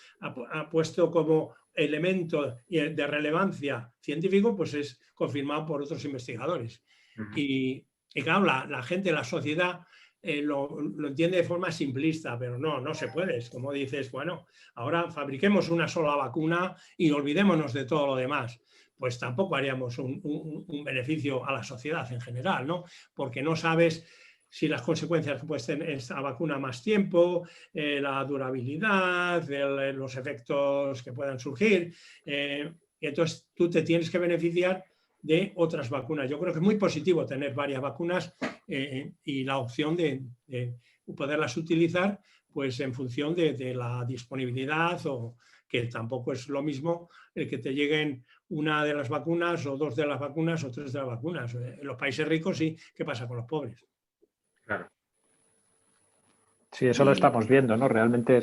puesto como elemento de relevancia científico pues es confirmado por otros investigadores. Y claro, la gente, la sociedad lo entiende de forma simplista, pero no se puede. Es como dices, bueno, ahora fabriquemos una sola vacuna y olvidémonos de todo lo demás. Pues tampoco haríamos un beneficio a la sociedad en general, ¿no? Porque no sabes si las consecuencias que puede tener esta vacuna más tiempo, la durabilidad, los efectos que puedan surgir. Y entonces tú te tienes que beneficiar de otras vacunas. Yo creo que es muy positivo tener varias vacunas y la opción de poderlas utilizar pues en función de la disponibilidad o que tampoco es lo mismo el que te lleguen una de las vacunas o dos de las vacunas o tres de las vacunas. En los países ricos sí, ¿qué pasa con los pobres? Claro. Sí, eso lo estamos viendo, ¿no? Realmente,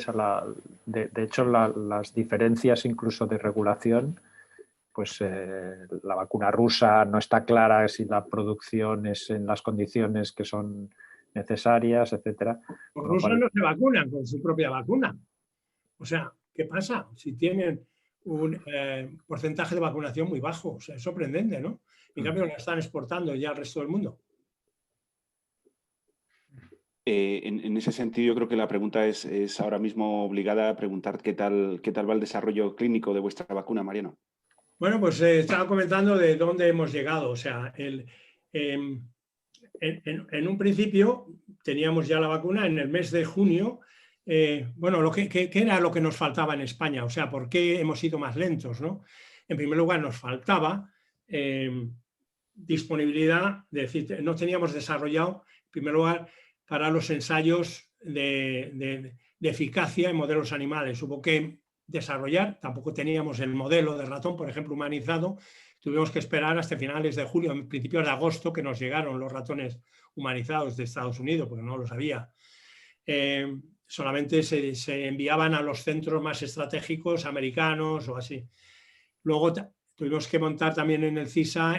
de hecho, las diferencias incluso de regulación, pues la vacuna rusa no está clara si la producción es en las condiciones que son necesarias, etcétera. Los rusos no se vacunan con su propia vacuna. O sea, ¿qué pasa? Si tienen un porcentaje de vacunación muy bajo, o sea, es sorprendente, ¿no? En cambio, la están exportando ya al resto del mundo. En ese sentido, yo creo que la pregunta es ahora mismo obligada a preguntar qué tal va el desarrollo clínico de vuestra vacuna, Mariano. Bueno, pues estaba comentando de dónde hemos llegado. O sea, en un principio teníamos ya la vacuna en el mes de junio. Bueno, ¿qué era lo que nos faltaba en España? O sea, ¿por qué hemos ido más lentos, ¿no? En primer lugar, nos faltaba disponibilidad, es decir, no teníamos desarrollado, en primer lugar, para los ensayos de eficacia en modelos animales. Hubo que desarrollar, tampoco teníamos el modelo de ratón, por ejemplo, humanizado. Tuvimos que esperar hasta finales de julio, en principios de agosto, que nos llegaron los ratones humanizados de Estados Unidos, porque no los había. Solamente se enviaban a los centros más estratégicos americanos o así. Luego tuvimos que montar también en el CISA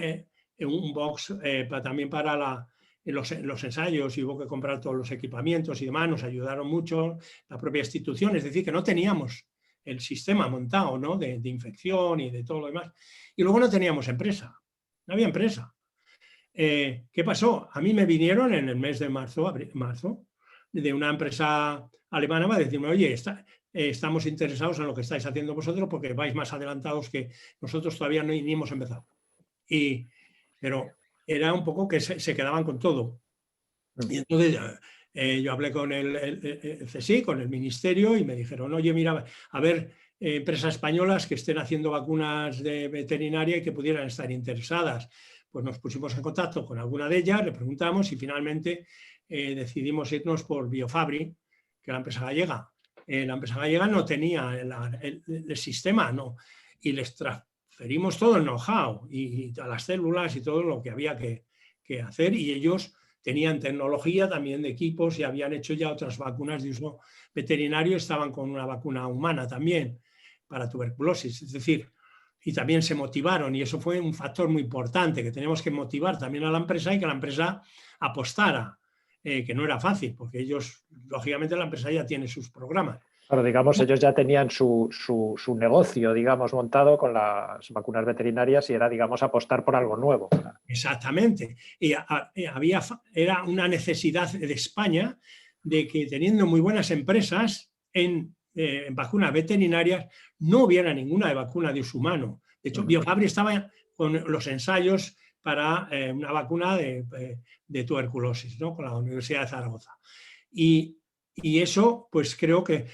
un box también para los ensayos, y hubo que comprar todos los equipamientos y demás. Nos ayudaron mucho la propia institución, es decir, que no teníamos el sistema montado, ¿no? de infección y de todo lo demás. Y luego no teníamos empresa, no había empresa. ¿Qué pasó? A mí me vinieron en el mes de marzo de una empresa alemana para decirme, oye, estamos interesados en lo que estáis haciendo vosotros porque vais más adelantados que nosotros, todavía ni hemos empezado. Pero era un poco que se quedaban con todo. Y entonces yo hablé con el CSIC, con el ministerio, y me dijeron, oye, mira, a ver, empresas españolas que estén haciendo vacunas de veterinaria y que pudieran estar interesadas. Pues nos pusimos en contacto con alguna de ellas, le preguntamos y finalmente decidimos irnos por Biofabri, que la empresa gallega. La empresa gallega no tenía el sistema, no, y les transferimos todo el know-how y a las células y todo lo que había que hacer, y ellos tenían tecnología también de equipos y habían hecho ya otras vacunas de uso veterinario, estaban con una vacuna humana también para tuberculosis, es decir, y también se motivaron, y eso fue un factor muy importante, que tenemos que motivar también a la empresa y que la empresa apostara, que no era fácil, porque ellos, lógicamente, la empresa ya tiene sus programas. Pero digamos, ellos ya tenían su negocio, digamos, montado con las vacunas veterinarias y era, digamos, apostar por algo nuevo. Exactamente. Y era una necesidad de España de que, teniendo muy buenas empresas en vacunas veterinarias, no hubiera ninguna de vacuna de uso humano. De hecho, Biofabri estaba con los ensayos para una vacuna de tuberculosis, ¿no? Con la Universidad de Zaragoza. Y eso, pues creo que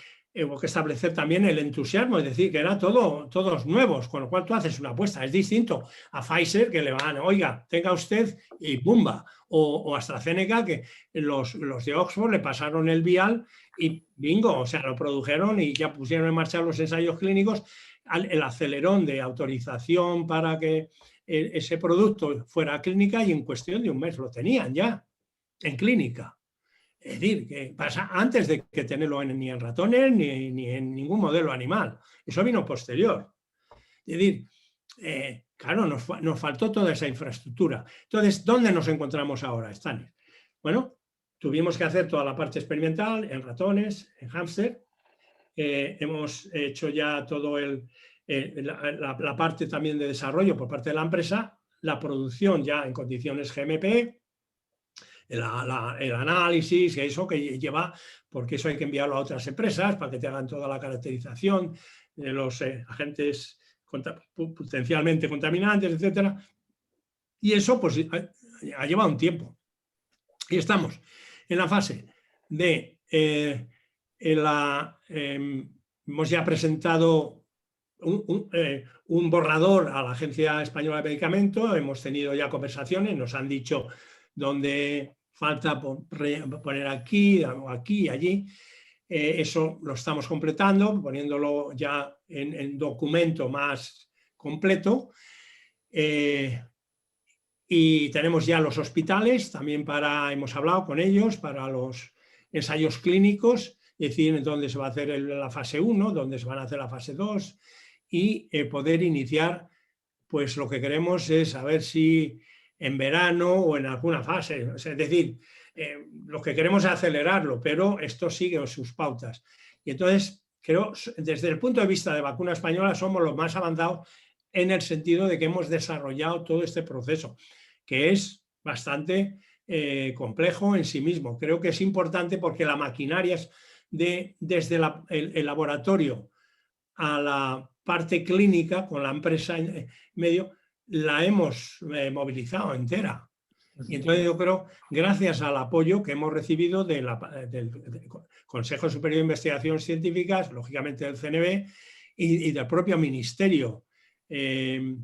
hubo que establecer también el entusiasmo, es decir, que era todos nuevos, con lo cual tú haces una apuesta. Es distinto a Pfizer, que le van, oiga, tenga usted y ¡bumba! O AstraZeneca, que los de Oxford le pasaron el vial y bingo, o sea, lo produjeron y ya pusieron en marcha los ensayos clínicos, el acelerón de autorización para que ese producto fuera a clínica, y en cuestión de un mes lo tenían ya en clínica. Es decir, que pasa antes de que tenerlo ni en ratones ni en ningún modelo animal. Eso vino posterior. Es decir, claro, nos faltó toda esa infraestructura. Entonces, ¿dónde nos encontramos ahora, Stanis? Bueno, tuvimos que hacer toda la parte experimental en ratones, en hámster. Hemos hecho ya todo la parte también de desarrollo por parte de la empresa, la producción ya en condiciones GMP, el análisis, eso que lleva, porque eso hay que enviarlo a otras empresas para que te hagan toda la caracterización de los agentes potencialmente contaminantes, etcétera. Y eso pues ha llevado un tiempo. Y estamos en la fase de hemos ya presentado un borrador a la Agencia Española de Medicamentos, hemos tenido ya conversaciones, nos han dicho dónde falta poner aquí y allí. Eso lo estamos completando, poniéndolo ya en documento más completo. Y tenemos ya los hospitales, también hemos hablado con ellos para los ensayos clínicos, es decir, en dónde se va a hacer la fase 1, dónde se van a hacer la fase 2 y poder iniciar, pues lo que queremos es saber si en verano o en alguna fase, es decir, lo que queremos es acelerarlo, pero esto sigue sus pautas. Y entonces, creo, desde el punto de vista de vacuna española, somos los más avanzados en el sentido de que hemos desarrollado todo este proceso, que es bastante complejo en sí mismo. Creo que es importante porque la maquinaria es desde el laboratorio a parte clínica con la empresa en medio, la hemos movilizado entera. Y entonces yo creo, gracias al apoyo que hemos recibido del Consejo Superior de Investigaciones Científicas, lógicamente del CNV y del propio Ministerio, que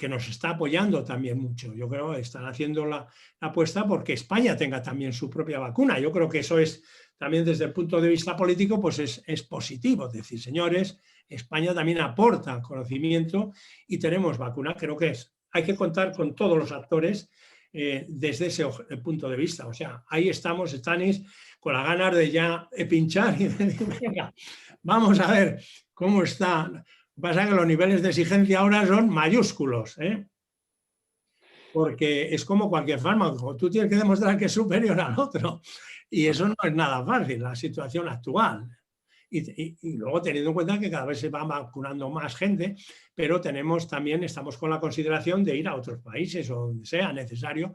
nos está apoyando también mucho. Yo creo que están haciendo la apuesta porque España tenga también su propia vacuna. Yo creo que eso es también desde el punto de vista político, pues es positivo. Es decir, señores, España también aporta conocimiento y tenemos vacuna. Creo que hay que contar con todos los actores desde ese punto de vista. O sea, ahí estamos, Stanis, con las ganas de ya pinchar y decir, venga, vamos a ver cómo está. Lo que pasa es que los niveles de exigencia ahora son mayúsculos, porque es como cualquier fármaco. Tú tienes que demostrar que es superior al otro y eso no es nada fácil, la situación actual. Y luego teniendo en cuenta que cada vez se va vacunando más gente, pero estamos con la consideración de ir a otros países o donde sea necesario,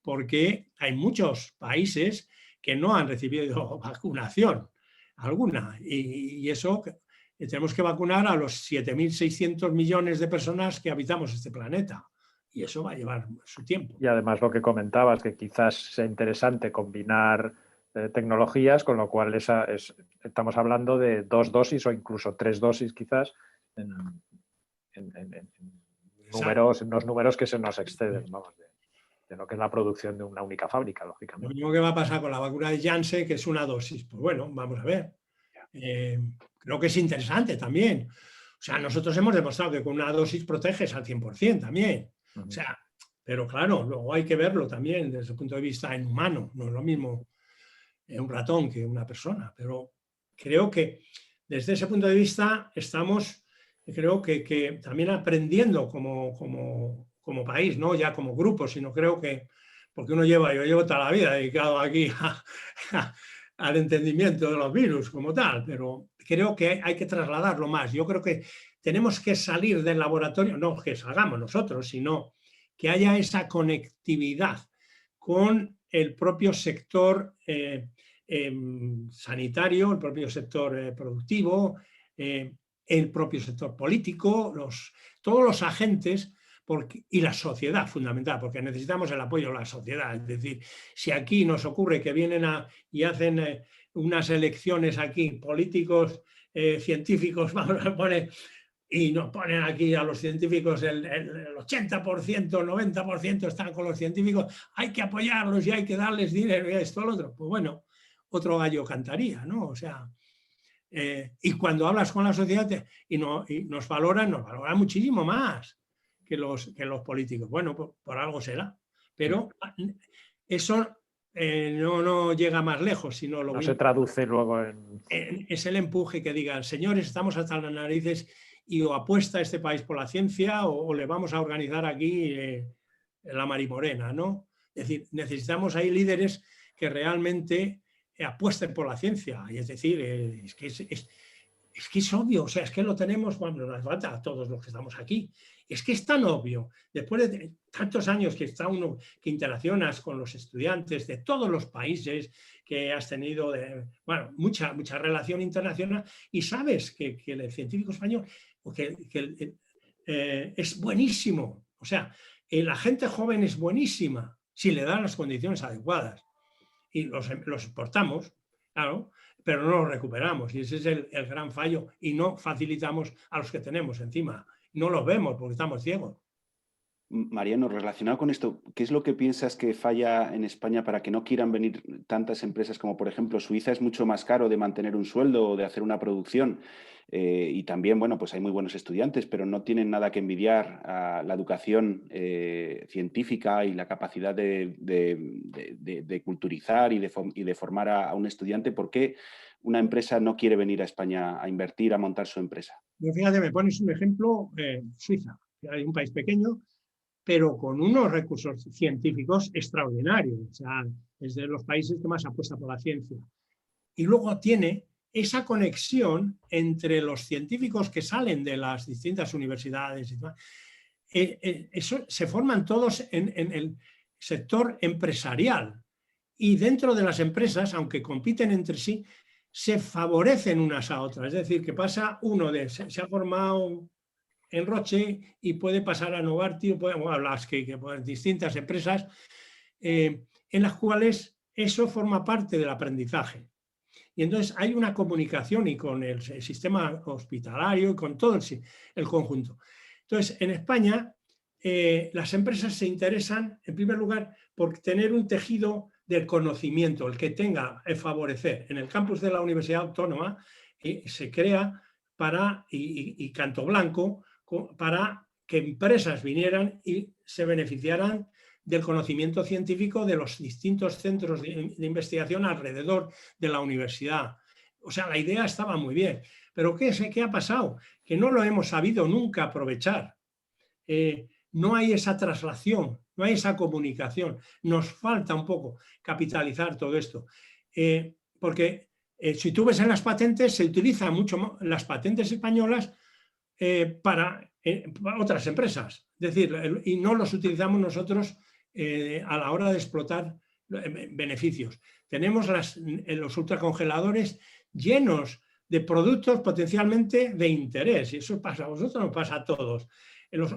porque hay muchos países que no han recibido vacunación alguna y eso tenemos que vacunar a los 7.600 millones de personas que habitamos este planeta y eso va a llevar su tiempo. Y además lo que comentabas, que quizás sea interesante combinar tecnologías, con lo cual estamos hablando de 2 dosis o incluso 3 dosis quizás en los números que se nos exceden, vamos, de lo que es la producción de una única fábrica, lógicamente. Lo mismo que va a pasar con la vacuna de Janssen, que es una dosis. Pues bueno, vamos a ver. Creo que es interesante también. O sea, nosotros hemos demostrado que con una dosis proteges al 100% también. O sea, pero claro, luego hay que verlo también desde el punto de vista en humano. No es lo mismo un ratón que una persona, pero creo que desde ese punto de vista estamos, creo que también aprendiendo como país, no ya como grupo, sino creo que, porque yo llevo toda la vida dedicado aquí al entendimiento de los virus como tal, pero creo que hay que trasladarlo más. Yo creo que tenemos que salir del laboratorio, no que salgamos nosotros, sino que haya esa conectividad con el propio sector sanitario, el propio sector productivo, el propio sector político, todos los agentes y la sociedad fundamental, porque necesitamos el apoyo de la sociedad. Es decir, si aquí nos ocurre que vienen y hacen unas elecciones aquí, políticos, científicos, vamos a poner, y nos ponen aquí a los científicos el 80%, 90% están con los científicos, hay que apoyarlos y hay que darles dinero y esto, lo otro. Pues bueno, otro gallo cantaría, ¿no? O sea, y cuando hablas con la sociedad y nos valoran muchísimo más que los políticos. Bueno, por algo será, pero eso no llega más lejos, sino lo no se traduce luego es el empuje que digan, señores, estamos hasta las narices y o apuesta este país por la ciencia o le vamos a organizar aquí la marimorena, ¿no? Es decir, necesitamos ahí líderes que realmente apuesten por la ciencia. Y es decir, es que es obvio, o sea, es que lo tenemos, bueno, nos falta a todos los que estamos aquí. Es que es tan obvio, después de tantos años que que interaccionas con los estudiantes de todos los países, que has tenido mucha relación internacional y sabes que el científico español es buenísimo. O sea, la gente joven es buenísima si le dan las condiciones adecuadas. Y los exportamos, claro, pero no los recuperamos. Y ese es el gran fallo. Y no facilitamos a los que tenemos encima. No los vemos porque estamos ciegos. Mariano, relacionado con esto, ¿qué es lo que piensas que falla en España para que no quieran venir tantas empresas como, por ejemplo, Suiza? Es mucho más caro de mantener un sueldo o de hacer una producción. Y también, bueno, pues hay muy buenos estudiantes, pero no tienen nada que envidiar a la educación científica y la capacidad de culturizar y de formar a un estudiante. ¿Por qué una empresa no quiere venir a España a invertir, a montar su empresa? Fíjate, me pones un ejemplo, Suiza. Hay un país pequeño, pero con unos recursos científicos extraordinarios. O sea, es de los países que más apuesta por la ciencia. Y luego tiene esa conexión entre los científicos que salen de las distintas universidades y demás. Eso, se forman todos en el sector empresarial. Y dentro de las empresas, aunque compiten entre sí, se favorecen unas a otras. Es decir, que pasa uno se ha formado en Roche y puede pasar a Novartis, o a las pues, distintas empresas, en las cuales eso forma parte del aprendizaje. Y entonces hay una comunicación y con el sistema hospitalario y con todo el conjunto. Entonces, en España, las empresas se interesan, en primer lugar, por tener un tejido del conocimiento, el que tenga el favorecer. En el campus de la Universidad Autónoma se crea y Canto Blanco, para que empresas vinieran y se beneficiaran del conocimiento científico de los distintos centros de investigación alrededor de la universidad. O sea, la idea estaba muy bien. Pero ¿qué ha pasado? Que no lo hemos sabido nunca aprovechar. No hay esa traslación, no hay esa comunicación. Nos falta un poco capitalizar todo esto. Porque si tú ves en las patentes, se utilizan mucho las patentes españolas para otras empresas. Es decir, y no los utilizamos nosotros a la hora de explotar beneficios. Tenemos los ultracongeladores llenos de productos potencialmente de interés. Y eso pasa a vosotros, nos pasa a todos.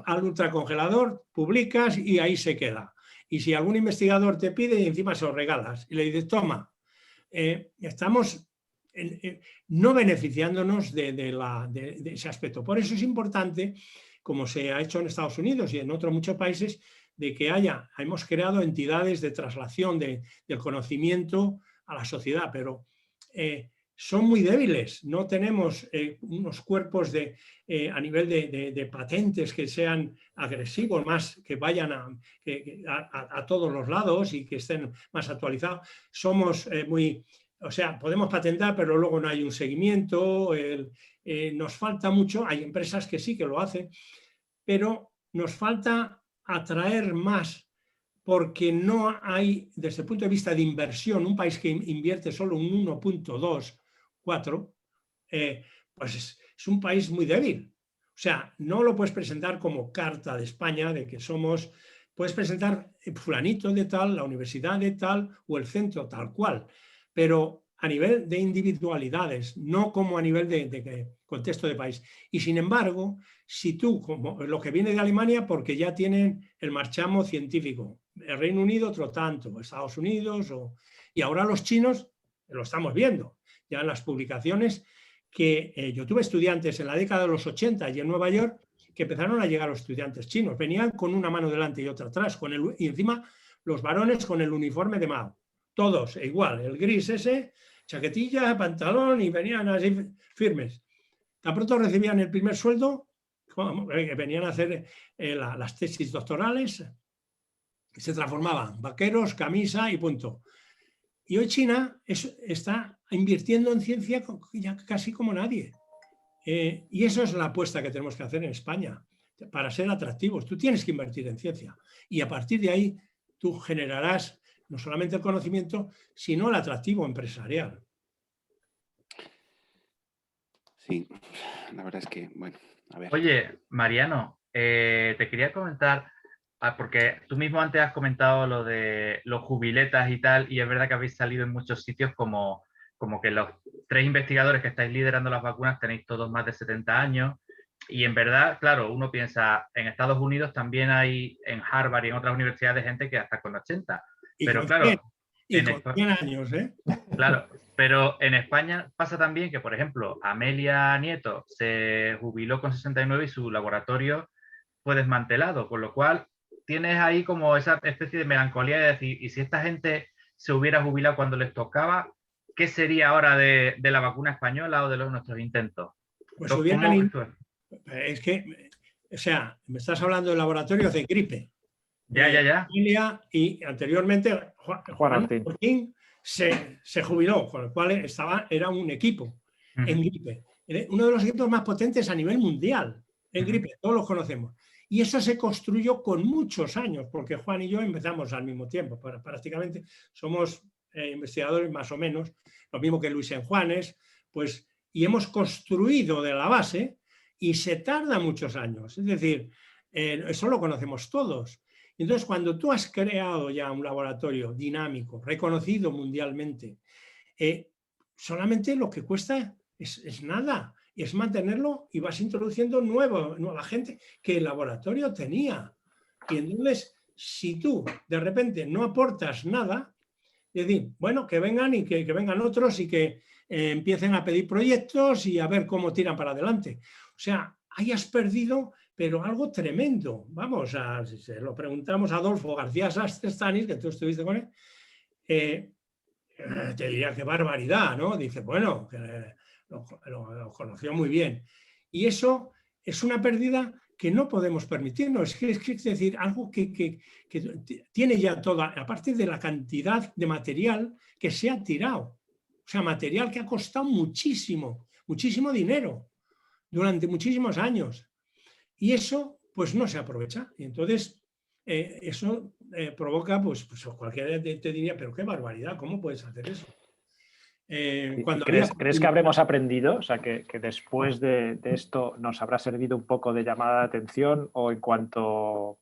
Al ultracongelador publicas y ahí se queda. Y si algún investigador te pide, y encima se lo regalas y le dices, toma, estamos no beneficiándonos de ese aspecto. Por eso es importante, como se ha hecho en Estados Unidos y en otros muchos países, de que hemos creado entidades de traslación del conocimiento a la sociedad, pero son muy débiles. No tenemos unos cuerpos a nivel de patentes que sean agresivos, más que vayan a todos los lados y que estén más actualizados. Somos o sea, podemos patentar, pero luego no hay un seguimiento. Nos falta mucho. Hay empresas que sí que lo hacen, pero nos falta atraer más, porque no hay, desde el punto de vista de inversión, un país que invierte solo un 1.24, pues es un país muy débil. O sea, no lo puedes presentar como carta de España, de que puedes presentar fulanito de tal, la universidad de tal o el centro tal cual, pero a nivel de individualidades, no como a nivel de contexto de país. Y sin embargo, si tú, como lo que viene de Alemania, porque ya tienen el marchamo científico, el Reino Unido otro tanto, Estados Unidos, y ahora los chinos, lo estamos viendo, ya en las publicaciones, que yo tuve estudiantes en la década de los 80 y en Nueva York, que empezaron a llegar los estudiantes chinos, venían con una mano delante y otra atrás, y encima los varones con el uniforme de Mao. Todos igual, el gris ese, chaquetilla, pantalón, y venían así firmes. Tan pronto recibían el primer sueldo, venían a hacer las tesis doctorales, se transformaban, vaqueros, camisa y punto. Y hoy China está invirtiendo en ciencia ya casi como nadie. Y eso es la apuesta que tenemos que hacer en España, para ser atractivos. Tú tienes que invertir en ciencia y a partir de ahí tú generarás no solamente el conocimiento, sino el atractivo empresarial. Sí, la verdad es que, bueno, a ver. Oye, Mariano, te quería comentar, porque tú mismo antes has comentado lo de los jubiletas y tal, y es verdad que habéis salido en muchos sitios como que los 3 investigadores que estáis liderando las vacunas tenéis todos más de 70 años, y en verdad, claro, uno piensa, en Estados Unidos también hay, en Harvard y en otras universidades, gente que hasta con 80. Pero claro, con 100 años, ¿eh? Claro, pero en España pasa también que, por ejemplo, Amelia Nieto se jubiló con 69 y su laboratorio fue desmantelado, con lo cual tienes ahí como esa especie de melancolía de decir, y si esta gente se hubiera jubilado cuando les tocaba, ¿qué sería ahora de la vacuna española o de nuestros intentos? Pues es que, o sea, me estás hablando de laboratorios de gripe. Ya. Y anteriormente Juan Martín se jubiló, con lo cual era un equipo en gripe. Uno de los equipos más potentes a nivel mundial en gripe, todos los conocemos. Y eso se construyó con muchos años, porque Juan y yo empezamos al mismo tiempo. Prácticamente somos investigadores más o menos, lo mismo que Luis Enjuanes, pues, y hemos construido de la base y se tarda muchos años. Es decir, eso lo conocemos todos. Entonces, cuando tú has creado ya un laboratorio dinámico, reconocido mundialmente, solamente lo que cuesta es nada, y es mantenerlo y vas introduciendo nueva gente que el laboratorio tenía. Y entonces, si tú de repente no aportas nada, es decir, bueno, que vengan y que vengan otros y que empiecen a pedir proyectos y a ver cómo tiran para adelante. O sea, hayas perdido, pero algo tremendo. Vamos, si se lo preguntamos a Adolfo García Stanis, que tú estuviste con él, te diría qué barbaridad, ¿no? Dice, bueno, que lo conoció muy bien. Y eso es una pérdida que no podemos permitirnos. Es decir, algo que tiene ya toda, aparte de la cantidad de material que se ha tirado. O sea, material que ha costado muchísimo, muchísimo dinero durante muchísimos años. Y eso, pues no se aprovecha. Y entonces, eso provoca, pues cualquiera te diría, pero qué barbaridad, ¿cómo puedes hacer eso? ¿Crees que habremos aprendido? O sea, que después de esto nos habrá servido un poco de llamada de atención, o en cuanto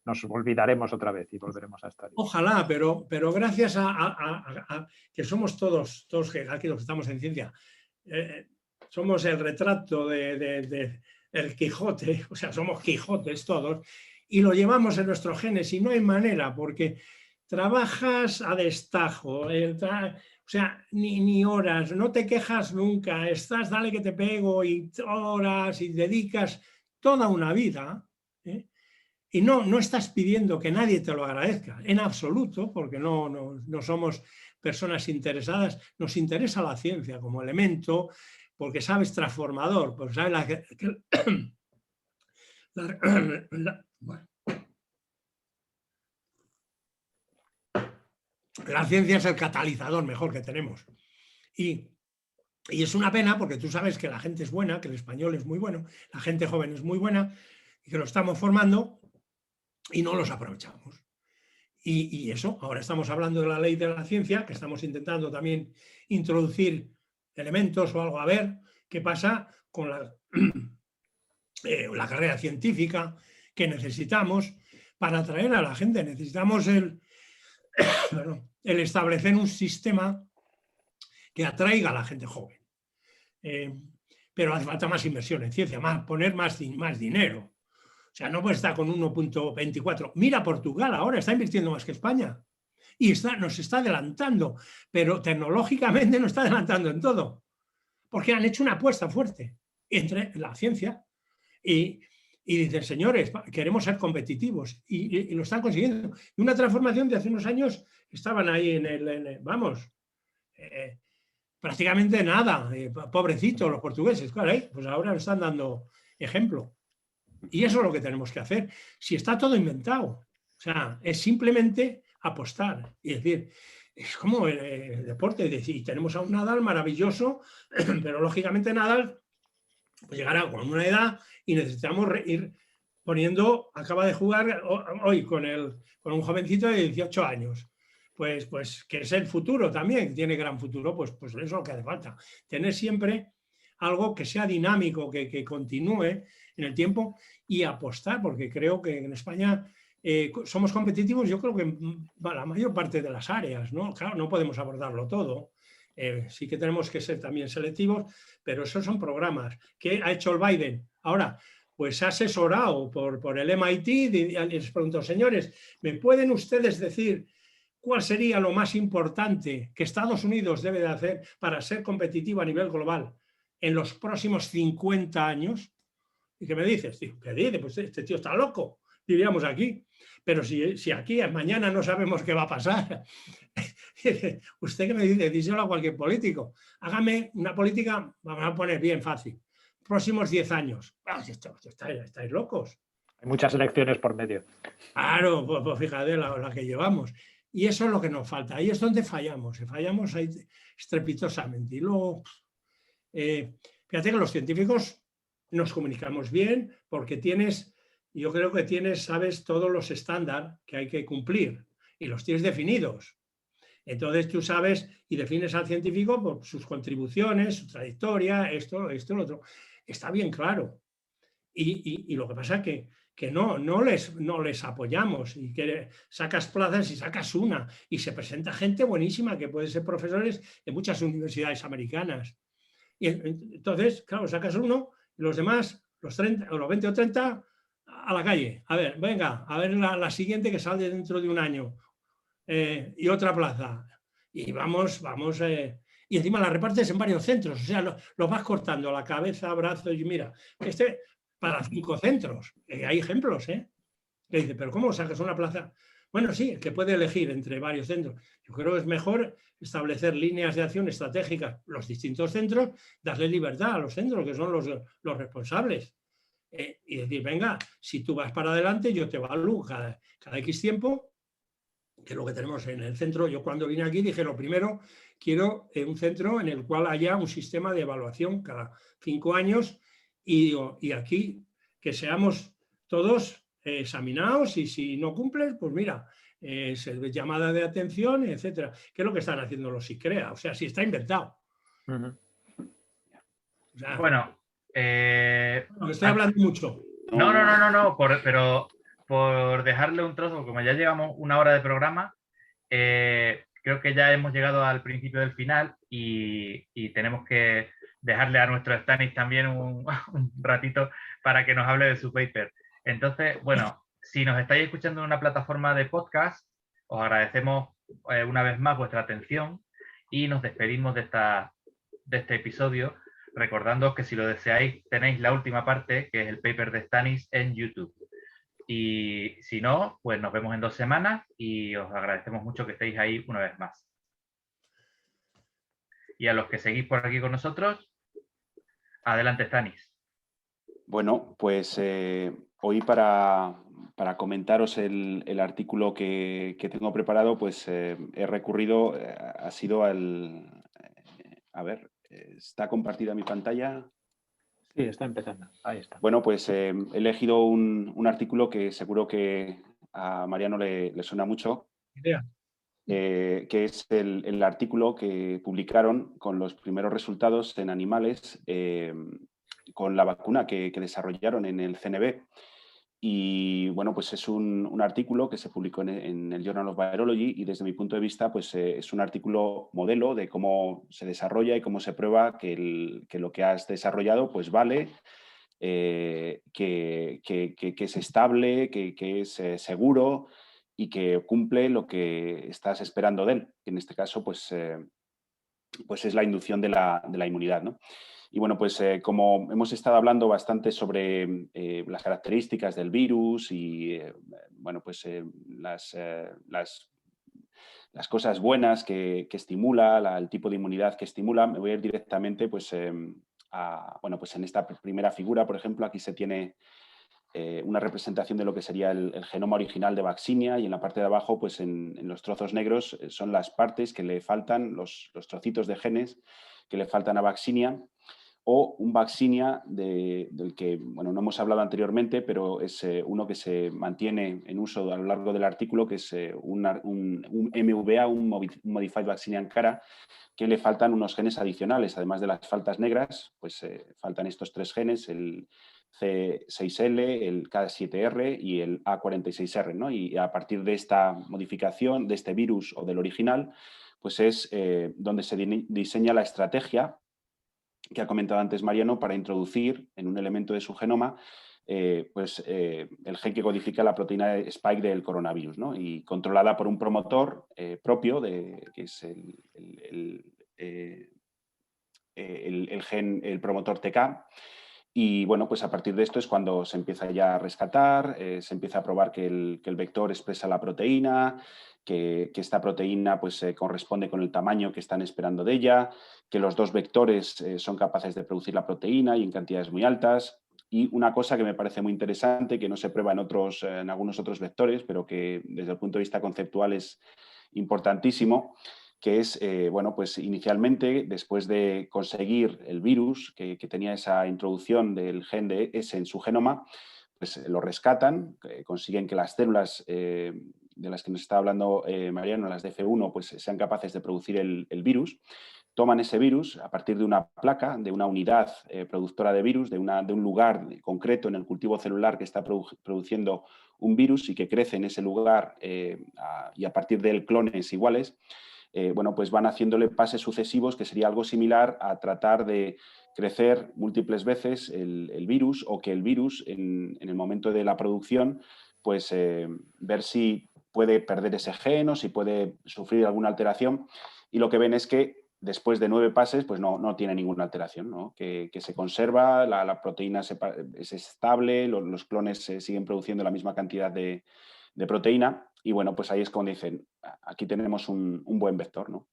nos olvidaremos otra vez y volveremos a estar? Ojalá, pero gracias a que somos todos que aquí los que estamos en ciencia, somos el retrato de el Quijote, o sea, somos Quijotes todos, y lo llevamos en nuestros genes y no hay manera, porque trabajas a destajo, o sea, ni horas, no te quejas nunca, estás, dale que te pego, y horas, y dedicas toda una vida, y no estás pidiendo que nadie te lo agradezca, en absoluto, porque no somos personas interesadas, nos interesa la ciencia como elemento, porque sabes transformador, porque sabes la ciencia es el catalizador mejor que tenemos. Y es una pena, porque tú sabes que la gente es buena, que el español es muy bueno, la gente joven es muy buena, y que lo estamos formando y no los aprovechamos. Y eso, ahora estamos hablando de la ley de la ciencia, que estamos intentando también introducir elementos o algo, a ver qué pasa con la carrera científica que necesitamos para atraer a la gente. Necesitamos el establecer un sistema que atraiga a la gente joven. Pero hace falta más inversión en ciencia, poner más dinero. O sea, no puede estar con 1.24. Mira Portugal ahora, está invirtiendo más que España. Y nos está adelantando, pero tecnológicamente nos está adelantando en todo. Porque han hecho una apuesta fuerte entre la ciencia y dicen, señores, queremos ser competitivos. Y lo están consiguiendo. Y una transformación de hace unos años estaban ahí prácticamente nada. Pobrecitos los portugueses. Claro, pues ahora nos están dando ejemplo. Y eso es lo que tenemos que hacer. Si está todo inventado, o sea, es simplemente apostar y decir, es como el deporte, y tenemos a un Nadal maravilloso, pero lógicamente Nadal pues llegará con una edad y necesitamos ir poniendo, acaba de jugar hoy con un jovencito de 18 años, pues que es el futuro también, que tiene gran futuro, pues eso es lo que hace falta, tener siempre algo que sea dinámico, que continúe en el tiempo y apostar, porque creo que en España somos competitivos, yo creo que en la mayor parte de las áreas, ¿no? Claro, no podemos abordarlo todo, sí que tenemos que ser también selectivos, pero esos son programas. ¿Qué ha hecho el Biden? Ahora, pues ha asesorado por el MIT y les pregunto, señores, ¿me pueden ustedes decir cuál sería lo más importante que Estados Unidos debe de hacer para ser competitivo a nivel global en los próximos 50 años? ¿Y qué me dices? ¿Qué dice? Pues este tío está loco, diríamos aquí. Pero si aquí mañana no sabemos qué va a pasar, ¿usted qué me dice? Díselo a cualquier político. Hágame una política, vamos a poner bien fácil, próximos 10 años. Estáis locos. Hay muchas elecciones por medio. Claro, pues fíjate la que llevamos. Y eso es lo que nos falta. Ahí es donde fallamos ahí estrepitosamente. Y luego, fíjate que los científicos nos comunicamos bien porque yo creo que sabes todos los estándares que hay que cumplir y los tienes definidos. Entonces tú sabes y defines al científico por sus contribuciones, su trayectoria, esto, lo otro. Está bien claro. Y lo que pasa es que que no les apoyamos y que sacas plazas y sacas una y se presenta gente buenísima que puede ser profesores de muchas universidades americanas. Y entonces, claro, sacas uno y los demás, los 30 o los 20 o 30, a la calle. A ver, venga, a ver la siguiente que sale dentro de un año. Y otra plaza. Y vamos, y encima la repartes en varios centros, o sea, lo vas cortando la cabeza, brazos, y mira, para 5 centros, hay ejemplos, que dice, pero ¿cómo sacas una plaza? Bueno, sí, que puede elegir entre varios centros. Yo creo que es mejor establecer líneas de acción estratégicas, los distintos centros, darle libertad a los centros, que son los responsables. Y decir, venga, si tú vas para adelante, yo te evalúo cada X tiempo, que es lo que tenemos en el centro. Yo cuando vine aquí dije, lo primero, quiero un centro en el cual haya un sistema de evaluación cada 5 años y aquí que seamos todos examinados y si no cumples, pues mira, llamada de atención, etcétera. ¿Qué es lo que están haciendo los SICREA? O sea, si está inventado. O sea, bueno, estoy hablando mucho. No, pero por dejarle un trozo, como ya llevamos 1 hora de programa, creo que ya hemos llegado al principio del final y tenemos que dejarle a nuestro Stanis también un ratito para que nos hable de su paper. Entonces, bueno, si nos estáis escuchando en una plataforma de podcast, os agradecemos una vez más vuestra atención y nos despedimos de este episodio, recordándoos que si lo deseáis tenéis la última parte, que es el paper de Stanis, en YouTube. Y si no, pues nos vemos en 2 semanas y os agradecemos mucho que estéis ahí una vez más. Y a los que seguís por aquí con nosotros, adelante, Stanis. Bueno, pues hoy para comentaros el artículo que tengo preparado, pues he recurrido, ha sido al... a ver, ¿está compartida mi pantalla? Sí, está empezando. Ahí está. Bueno, pues he elegido un artículo que seguro que a Mariano le suena mucho, que es el artículo que publicaron con los primeros resultados en animales con la vacuna que desarrollaron en el CNV. Y bueno, pues es un artículo que se publicó en el Journal of Virology y desde mi punto de vista pues es un artículo modelo de cómo se desarrolla y cómo se prueba que lo que has desarrollado pues vale, que es estable, que es seguro y que cumple lo que estás esperando de él, que en este caso pues es la inducción de la inmunidad, ¿no? Y bueno, pues como hemos estado hablando bastante sobre las características del virus y bueno, pues las cosas buenas que estimula, el tipo de inmunidad que estimula, me voy a ir directamente pues, bueno, pues en esta primera figura, por ejemplo, aquí se tiene una representación de lo que sería el genoma original de Vaccinia y en la parte de abajo, pues en los trozos negros son las partes que le faltan, los trocitos de genes que le faltan a Vaccinia, o un Vaccinia del que bueno, no hemos hablado anteriormente, pero es uno que se mantiene en uso a lo largo del artículo, que es un MVA, un Modified Vaccinian Cara, que le faltan unos genes adicionales, además de las faltas negras, pues faltan estos 3 genes, el C6L, el K7R y el A46R, ¿no? Y a partir de esta modificación, de este virus o del original, pues es donde se diseña la estrategia que ha comentado antes Mariano para introducir en un elemento de su genoma pues, el gen que codifica la proteína spike del coronavirus, ¿no? Y controlada por un promotor propio, que es el promotor TK. Y bueno, pues a partir de esto es cuando se empieza ya a rescatar, se empieza a probar que el vector expresa la proteína, que esta proteína pues, corresponde con el tamaño que están esperando de ella, que los 2 vectores son capaces de producir la proteína y en cantidades muy altas. Y una cosa que me parece muy interesante, que no se prueba en algunos otros vectores, pero que desde el punto de vista conceptual es importantísimo, que es, bueno, pues inicialmente, después de conseguir el virus que tenía esa introducción del gen de S en su genoma, pues lo rescatan, consiguen que las células de las que nos está hablando Mariano, las de F1, pues sean capaces de producir el virus, toman ese virus a partir de una placa, de una unidad productora de virus, de un lugar concreto en el cultivo celular que está produciendo un virus y que crece en ese lugar y a partir de él clones iguales, bueno, pues van haciéndole pases sucesivos, que sería algo similar a tratar de crecer múltiples veces el virus, o que el virus en el momento de la producción, pues ver si puede perder ese gen o si puede sufrir alguna alteración, y lo que ven es que después de 9 pases pues no tiene ninguna alteración, ¿no? Que se conserva, la proteína es estable, los clones se siguen produciendo la misma cantidad de proteína, y bueno, pues ahí es cuando dicen, aquí tenemos un buen vector, ¿no?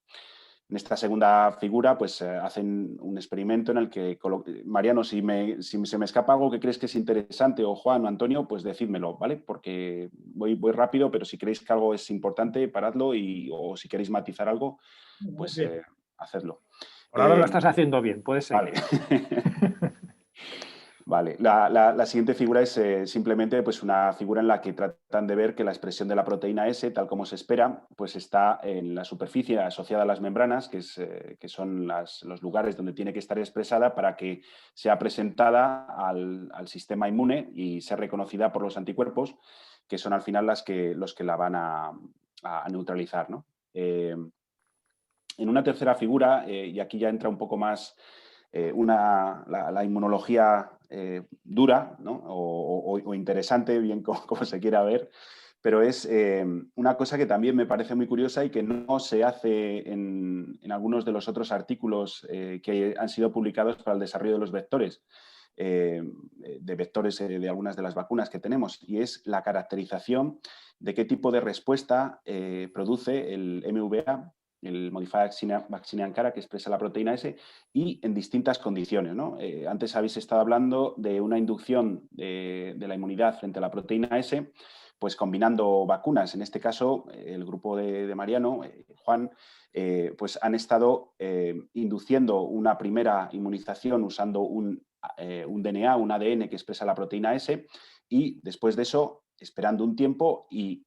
En esta segunda figura, pues hacen un experimento en el que, Mariano, si se me escapa algo que crees que es interesante, o Juan o Antonio, pues decídmelo, ¿vale? Porque voy rápido, pero si creéis que algo es importante, paradlo, o si queréis matizar algo, pues hacedlo. Por ahora lo estás haciendo bien, puedes seguir. Vale. Vale, la siguiente figura es simplemente pues, una figura en la que tratan de ver que la expresión de la proteína S, tal como se espera, pues está en la superficie asociada a las membranas, que son los lugares donde tiene que estar expresada para que sea presentada al sistema inmune y sea reconocida por los anticuerpos, que son al final los que la van a neutralizar, ¿no? En una tercera figura, y aquí ya entra un poco más la inmunología dura, ¿no? o interesante, bien como se quiera ver, pero es una cosa que también me parece muy curiosa y que no se hace en algunos de los otros artículos que han sido publicados para el desarrollo de los vectores, de vectores de algunas de las vacunas que tenemos, y es la caracterización de qué tipo de respuesta produce el MVA, el Modified Vaccinia Ankara, que expresa la proteína S, y en distintas condiciones, ¿no? Antes habéis estado hablando de una inducción de la inmunidad frente a la proteína S, pues combinando vacunas. En este caso, el grupo de Mariano, Juan, pues han estado induciendo una primera inmunización usando un DNA, un ADN que expresa la proteína S, y después de eso, esperando un tiempo y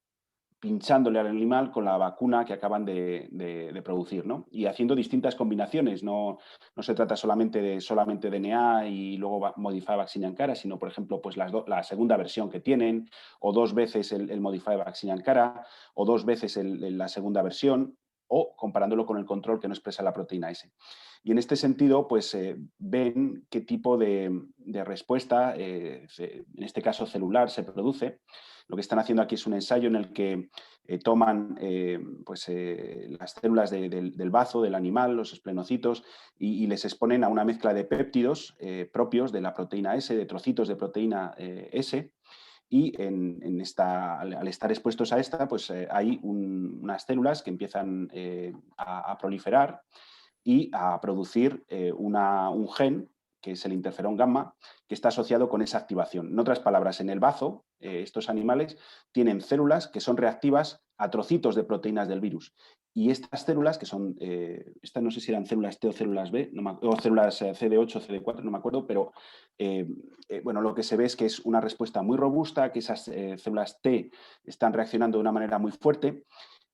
pinchándole al animal con la vacuna que acaban de producir, ¿no? Y haciendo distintas combinaciones. No se trata solamente de DNA y luego Modified Vaccinia Ankara, sino, por ejemplo, pues la segunda versión que tienen, o 2 veces el Modified Vaccinia Ankara, o 2 veces la segunda versión, o comparándolo con el control que no expresa la proteína S. Y en este sentido, pues ven qué tipo de respuesta, en este caso celular, se produce. Lo que están haciendo aquí es un ensayo en el que toman las células del bazo, del animal, los esplenocitos, y les exponen a una mezcla de péptidos propios de la proteína S, de trocitos de proteína S, y al estar expuestos a esta, pues hay unas células que empiezan a proliferar y a producir un gen, que es el interferón gamma, que está asociado con esa activación. En otras palabras, en el bazo, estos animales tienen células que son reactivas a trocitos de proteínas del virus. Y estas células, que son, estas no sé si eran células T o células B, o células CD8 o CD4, no me acuerdo, pero bueno, lo que se ve es que es una respuesta muy robusta, que esas células T están reaccionando de una manera muy fuerte,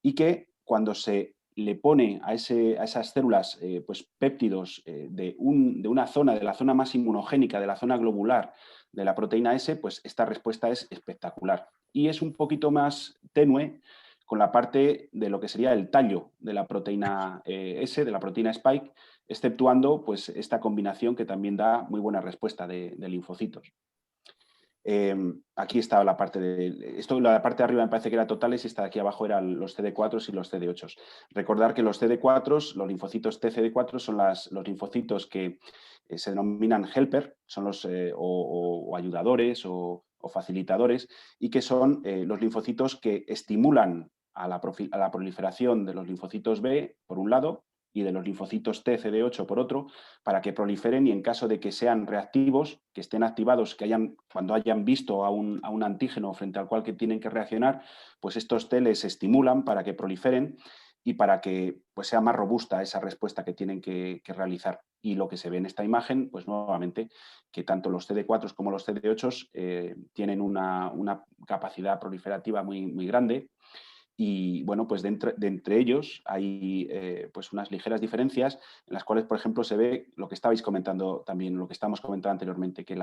y que cuando se le pone a esas células pues péptidos de una zona, de la zona más inmunogénica, de la zona globular de la proteína S, pues esta respuesta es espectacular. Y es un poquito más tenue con la parte de lo que sería el tallo de la proteína S, de la proteína Spike, exceptuando pues esta combinación que también da muy buena respuesta de linfocitos. Aquí estaba la parte la parte de arriba me parece que era totales, y esta de aquí abajo eran los CD4 y los CD8. Recordar que los CD4, los linfocitos TCD4, son los linfocitos que se denominan helper, son los o ayudadores o facilitadores, y que son los linfocitos que estimulan a la proliferación de los linfocitos B, por un lado, y de los linfocitos T, CD8 por otro, para que proliferen, y en caso de que sean reactivos, que estén activados, cuando hayan visto a un antígeno frente al cual que tienen que reaccionar, pues estos T les estimulan para que proliferen y para que pues, sea más robusta esa respuesta que tienen que realizar. Y lo que se ve en esta imagen, pues nuevamente, que tanto los CD4 como los CD8 tienen una capacidad proliferativa muy, muy grande, Y bueno, pues de entre ellos hay pues unas ligeras diferencias en las cuales, por ejemplo, se ve lo que estabais comentando también, lo que estábamos comentando anteriormente, que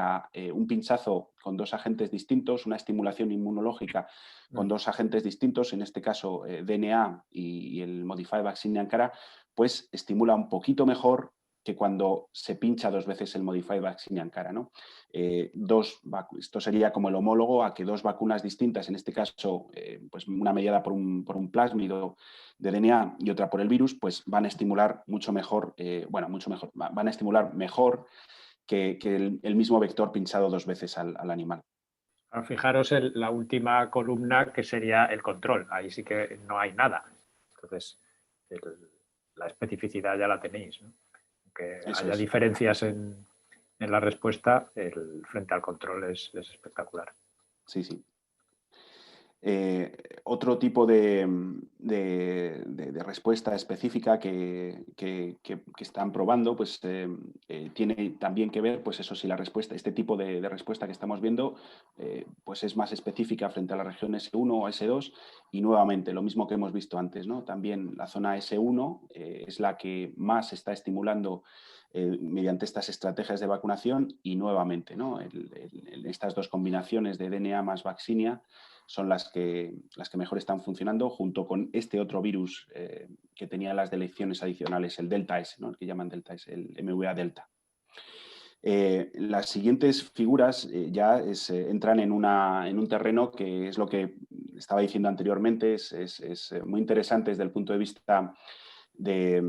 un pinchazo con 2 agentes distintos, una estimulación inmunológica con 2 agentes distintos, en este caso DNA y el Modified Vaccinia Cara, pues estimula un poquito mejor que cuando se pincha 2 veces el Modified Vaccinia Cara, ¿no? Esto sería como el homólogo a que 2 vacunas distintas, en este caso pues una mediada por un plásmido de DNA y otra por el virus, pues van a estimular mucho mejor, van a estimular mejor que el mismo vector pinchado 2 veces al animal. Fijaros en la última columna, que sería el control. Ahí sí que no hay nada. Entonces, la especificidad ya la tenéis, ¿no? Aunque haya diferencias en la respuesta, frente al control es espectacular. Sí, sí. Otro tipo de respuesta específica que están probando, pues tiene también que ver, pues eso, si la respuesta, este tipo de respuesta que estamos viendo, pues es más específica frente a la región S1 o S2, y nuevamente lo mismo que hemos visto antes, ¿no? También la zona S1 es la que más está estimulando mediante estas estrategias de vacunación, y nuevamente, ¿no? Estas 2 combinaciones de DNA más vaccinia son las que mejor están funcionando, junto con este otro virus que tenía las deleciones adicionales, el Delta S, ¿no? El que llaman Delta S, el MVA Delta. Las siguientes figuras ya entran en un terreno que es lo que estaba diciendo anteriormente, es muy interesante desde el punto de vista de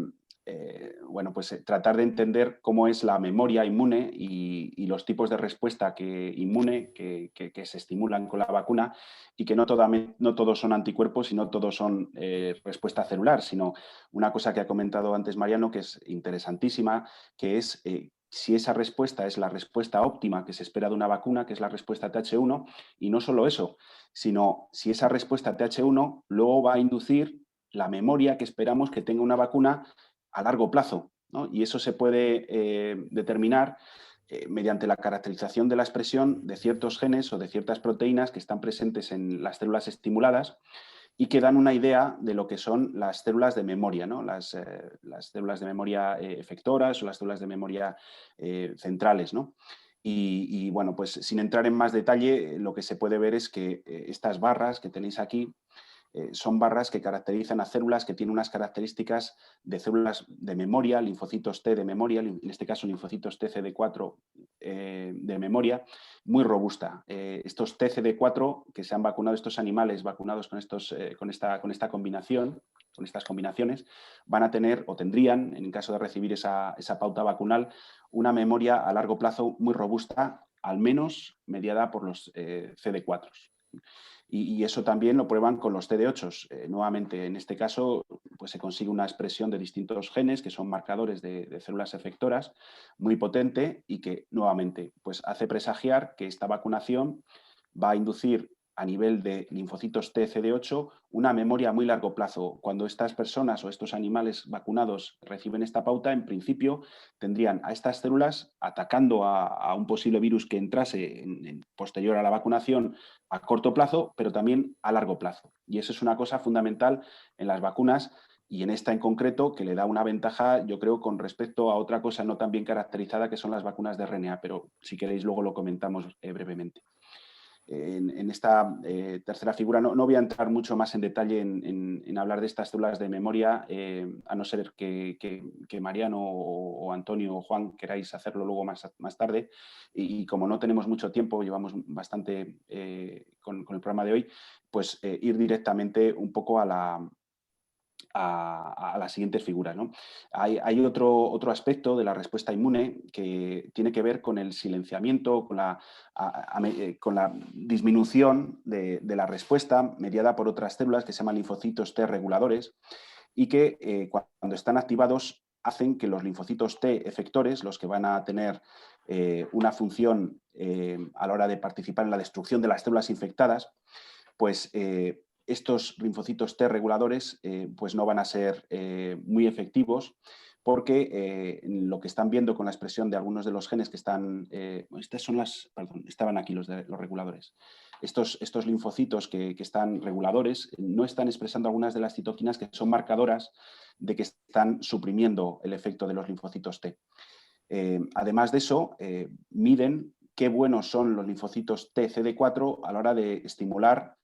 tratar de entender cómo es la memoria inmune y los tipos de respuesta inmune que se estimulan con la vacuna, y que no todos son anticuerpos y no todos son respuesta celular, sino una cosa que ha comentado antes Mariano, que es interesantísima, que es si esa respuesta es la respuesta óptima que se espera de una vacuna, que es la respuesta TH1, y no solo eso, sino si esa respuesta TH1 luego va a inducir la memoria que esperamos que tenga una vacuna a largo plazo, ¿no? Y eso se puede determinar mediante la caracterización de la expresión de ciertos genes o de ciertas proteínas que están presentes en las células estimuladas y que dan una idea de lo que son las células de memoria, ¿no? Las células de memoria efectoras o las células de memoria centrales, ¿no? Y bueno, pues sin entrar en más detalle, lo que se puede ver es que estas barras que tenéis aquí son barras que caracterizan a células que tienen unas características de células de memoria, linfocitos T de memoria, en este caso linfocitos TCD4 de memoria, muy robusta. Estos TCD4 que se han vacunado, estos animales vacunados con esta combinación, con estas combinaciones, van a tener o tendrían, en caso de recibir esa pauta vacunal, una memoria a largo plazo muy robusta, al menos mediada por los CD4. Y eso también lo prueban con los CD8. Nuevamente, en este caso, pues se consigue una expresión de distintos genes que son marcadores de células efectoras muy potente, y que nuevamente pues hace presagiar que esta vacunación va a inducir a nivel de linfocitos TCD8 una memoria a muy largo plazo. Cuando estas personas o estos animales vacunados reciben esta pauta, en principio tendrían a estas células atacando a un posible virus que entrase posterior a la vacunación a corto plazo, pero también a largo plazo. Y eso es una cosa fundamental en las vacunas, y en esta en concreto, que le da una ventaja, yo creo, con respecto a otra cosa no tan bien caracterizada, que son las vacunas de RNA, pero si queréis luego lo comentamos brevemente. En esta tercera figura no voy a entrar mucho más en detalle en hablar de estas células de memoria, a no ser que Mariano o Antonio o Juan queráis hacerlo luego más tarde. Y como no tenemos mucho tiempo, llevamos bastante con el programa de hoy, pues ir directamente un poco a las siguientes figuras, ¿no? Hay otro aspecto de la respuesta inmune que tiene que ver con el silenciamiento, con la disminución de la respuesta mediada por otras células que se llaman linfocitos T reguladores, y que cuando están activados hacen que los linfocitos T efectores, los que van a tener una función a la hora de participar en la destrucción de las células infectadas, pues estos linfocitos T reguladores pues no van a ser muy efectivos, porque lo que están viendo con la expresión de algunos de los genes que están... estaban aquí los reguladores. estos linfocitos que están reguladores no están expresando algunas de las citoquinas que son marcadoras de que están suprimiendo el efecto de los linfocitos T. Además de eso, miden qué buenos son los linfocitos T CD4 a la hora de estimular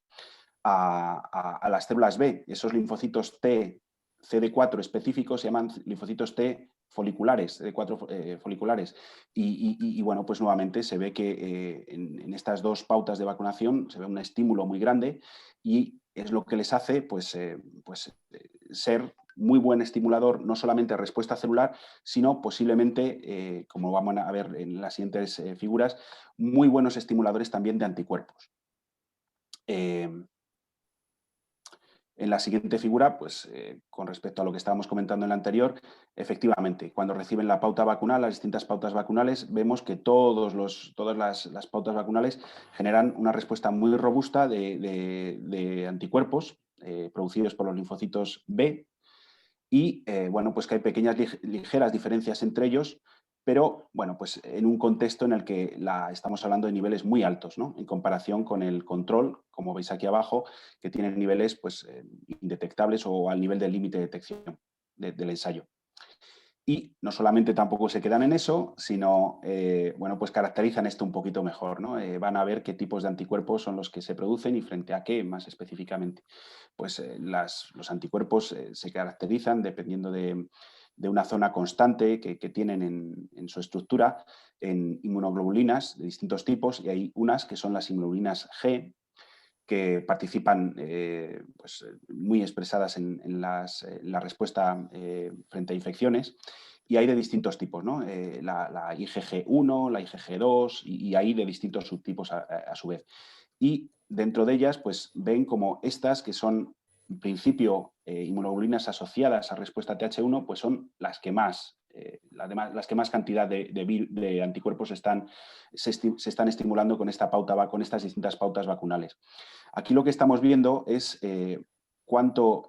a las células B. Esos linfocitos T CD4 específicos se llaman linfocitos T foliculares, CD4 foliculares. Y bueno, pues nuevamente se ve que en estas dos pautas de vacunación se ve un estímulo muy grande y es lo que les hace pues, ser muy buen estimulador, no solamente de respuesta celular, sino posiblemente, como vamos a ver en las siguientes figuras, muy buenos estimuladores también de anticuerpos. En la siguiente figura, pues con respecto a lo que estábamos comentando en la anterior, efectivamente, cuando reciben la pauta vacunal, las distintas pautas vacunales, vemos que todas las pautas vacunales generan una respuesta muy robusta de anticuerpos producidos por los linfocitos B y, bueno, pues que hay pequeñas ligeras diferencias entre ellos, pero bueno, pues en un contexto en el que estamos hablando de niveles muy altos, ¿no? En comparación con el control, como veis aquí abajo, que tiene niveles pues, indetectables o al nivel del límite de detección del ensayo. Y no solamente tampoco se quedan en eso, sino, bueno, pues caracterizan esto un poquito mejor, ¿no? Van a ver qué tipos de anticuerpos son los que se producen y frente a qué más específicamente. Pues los anticuerpos se caracterizan dependiendo de una zona constante que tienen en su estructura en inmunoglobulinas de distintos tipos y hay unas que son las inmunoglobulinas G, que participan pues, muy expresadas en la respuesta frente a infecciones. Y hay de distintos tipos, ¿no? La IgG1, la IgG2 y hay de distintos subtipos a su vez. Y dentro de ellas, pues ven como estas que son, en principio, inmunoglobulinas asociadas a respuesta Th1, pues son las que más, las que más cantidad de anticuerpos se están estimulando con esta pauta, con estas distintas pautas vacunales. Aquí lo que estamos viendo es cuánta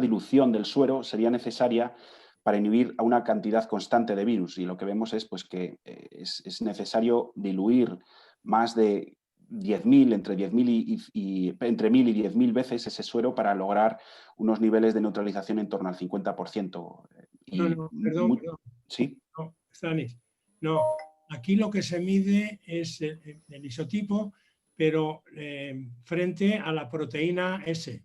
dilución del suero sería necesaria para inhibir a una cantidad constante de virus. Y lo que vemos es pues, que es necesario diluir más de 10.000, entre 10.000 entre 1.000 y 10.000 veces ese suero para lograr unos niveles de neutralización en torno al 50%. Perdón. ¿Sí? No, Stanis, no. Aquí lo que se mide es el isotipo, pero frente a la proteína S.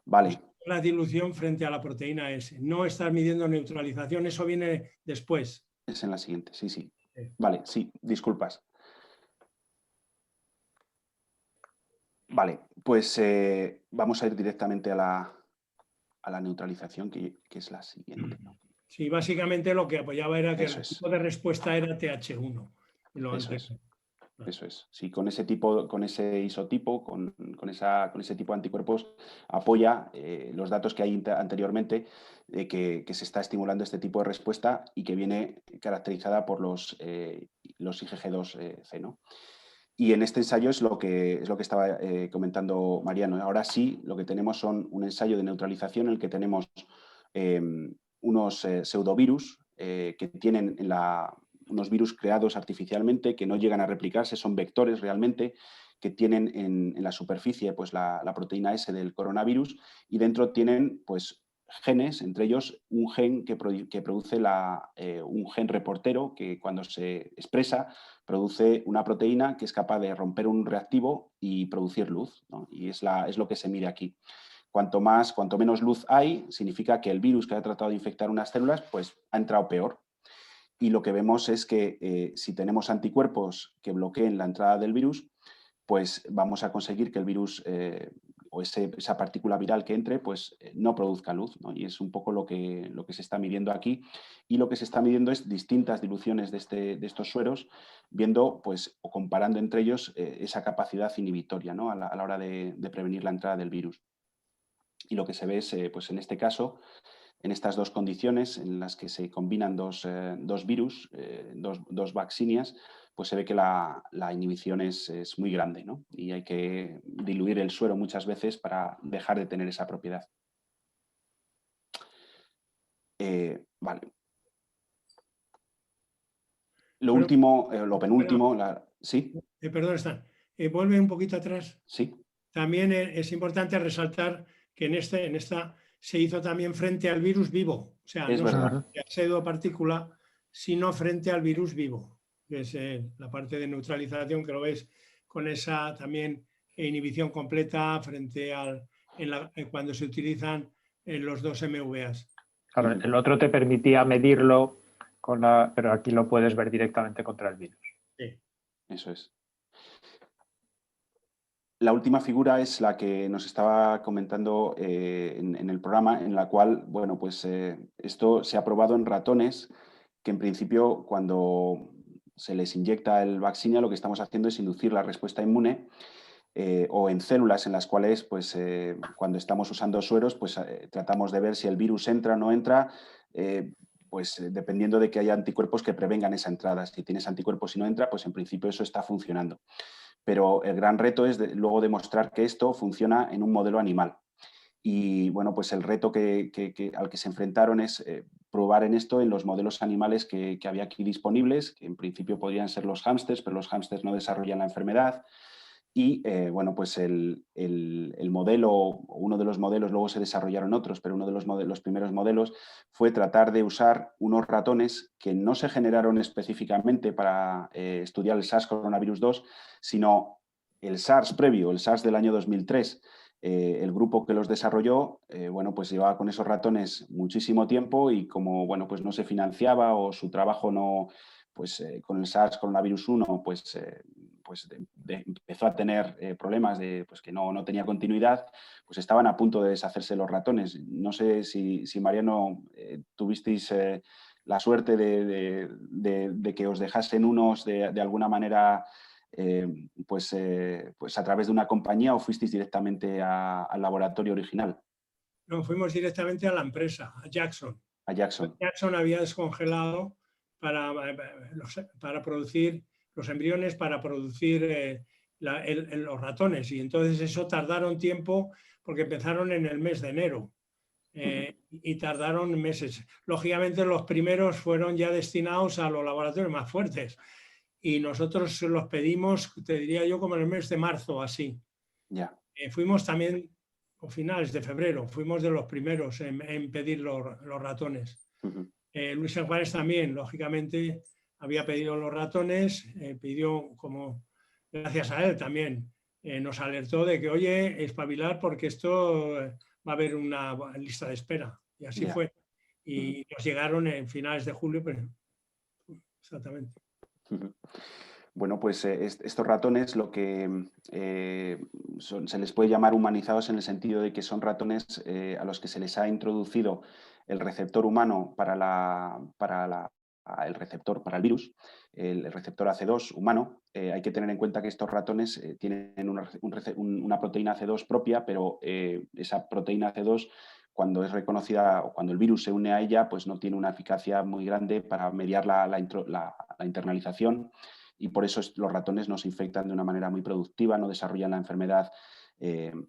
Vale. La dilución frente a la proteína S. No estás midiendo neutralización, eso viene después. Es en la siguiente, sí, sí. Vale, sí, disculpas. Vale, pues vamos a ir directamente a la neutralización, que es la siguiente, ¿no? Sí, básicamente lo que apoyaba era que el tipo de respuesta era TH1. Eso es. Sí, con ese isotipo, con ese tipo de anticuerpos, apoya los datos que hay anteriormente de que se está estimulando este tipo de respuesta y que viene caracterizada por los IgG2C, ¿no? Y en este ensayo es lo que estaba comentando Mariano. Ahora sí, lo que tenemos son un ensayo de neutralización en el que tenemos unos pseudovirus que tienen unos virus creados artificialmente que no llegan a replicarse, son vectores realmente que tienen en la superficie pues, la proteína S del coronavirus y dentro tienen pues, genes, entre ellos un gen que produce un gen reportero que cuando se expresa produce una proteína que es capaz de romper un reactivo y producir luz, ¿no? Y es lo que se mide aquí. Cuanto menos luz hay, significa que el virus que ha tratado de infectar unas células pues, ha entrado peor. Y lo que vemos es que si tenemos anticuerpos que bloqueen la entrada del virus, pues vamos a conseguir que el virus o esa partícula viral que entre, pues no produzca luz, ¿no? Y es un poco lo que se está midiendo aquí. Y lo que se está midiendo es distintas diluciones de estos sueros, viendo pues, o comparando entre ellos esa capacidad inhibitoria, ¿no? a la hora de prevenir la entrada del virus. Y lo que se ve es, pues en este caso, en estas dos condiciones en las que se combinan dos virus, dos vaccinias, pues se ve que la inhibición es muy grande, ¿no? Y hay que diluir el suero muchas veces para dejar de tener esa propiedad. Vale. Lo último, lo penúltimo, Sí. Perdón, Stan. Vuelve un poquito atrás. Sí. También es importante resaltar que en esta se hizo también frente al virus vivo. O sea, Es no verdad. frente al pseudopartícula, sino frente al virus vivo, que es la parte de neutralización, que lo ves con esa también inhibición completa frente al cuando se utilizan los dos MVAs. Claro, el otro te permitía medirlo, pero aquí lo puedes ver directamente contra el virus. Sí. Eso es. La última figura es la que nos estaba comentando en el programa, en la cual, bueno, pues esto se ha probado en ratones, que en principio cuando se les inyecta el vaccina lo que estamos haciendo es inducir la respuesta inmune o en células en las cuales, pues, cuando estamos usando sueros, pues tratamos de ver si el virus entra o no entra, pues dependiendo de que haya anticuerpos que prevengan esa entrada. Si tienes anticuerpos y no entra, pues en principio eso está funcionando. Pero el gran reto es luego demostrar que esto funciona en un modelo animal. Y bueno, pues el reto al que se enfrentaron es probar en esto en los modelos animales que había aquí disponibles, que en principio podrían ser los hámsters, pero los hámsters no desarrollan la enfermedad. Y bueno, pues el modelo, uno de los modelos, luego se desarrollaron otros, pero uno de los primeros modelos fue tratar de usar unos ratones que no se generaron específicamente para estudiar el SARS coronavirus 2, sino el SARS previo, el SARS del año 2003. El grupo que los desarrolló, bueno, pues llevaba con esos ratones muchísimo tiempo y como, bueno, pues no se financiaba o su trabajo no, pues con el SARS coronavirus 1, pues empezó a tener problemas de pues, que no tenía continuidad, pues estaban a punto de deshacerse los ratones. No sé si Mariano, tuvisteis la suerte de que os dejasen unos de alguna manera pues a través de una compañía o fuisteis directamente al laboratorio original. No, fuimos directamente a la empresa, a Jackson. A Jackson. Jackson había descongelado para producir los embriones, para producir los ratones. Y entonces eso tardaron tiempo porque empezaron en el mes de enero y tardaron meses. Lógicamente los primeros fueron ya destinados a los laboratorios más fuertes y nosotros los pedimos, te diría yo, como en el mes de marzo, así. Ya. Fuimos también a finales de febrero, fuimos de los primeros en pedir los ratones. Luis Juárez también, lógicamente, había pedido los ratones, pidió como, gracias a él también, nos alertó de que, oye, espabilar porque esto va a haber una lista de espera. Y así fue. Y nos llegaron en finales de julio, pero exactamente. Bueno, pues estos ratones lo que se les puede llamar humanizados en el sentido de que son ratones a los que se les ha introducido el receptor humano para el receptor para el virus, el receptor AC2 humano. Hay que tener en cuenta que estos ratones tienen una proteína AC2 propia, pero esa proteína AC2 cuando es reconocida o cuando el virus se une a ella, pues no tiene una eficacia muy grande para mediar la internalización. Y por eso los ratones no se infectan de una manera muy productiva, no desarrollan la enfermedad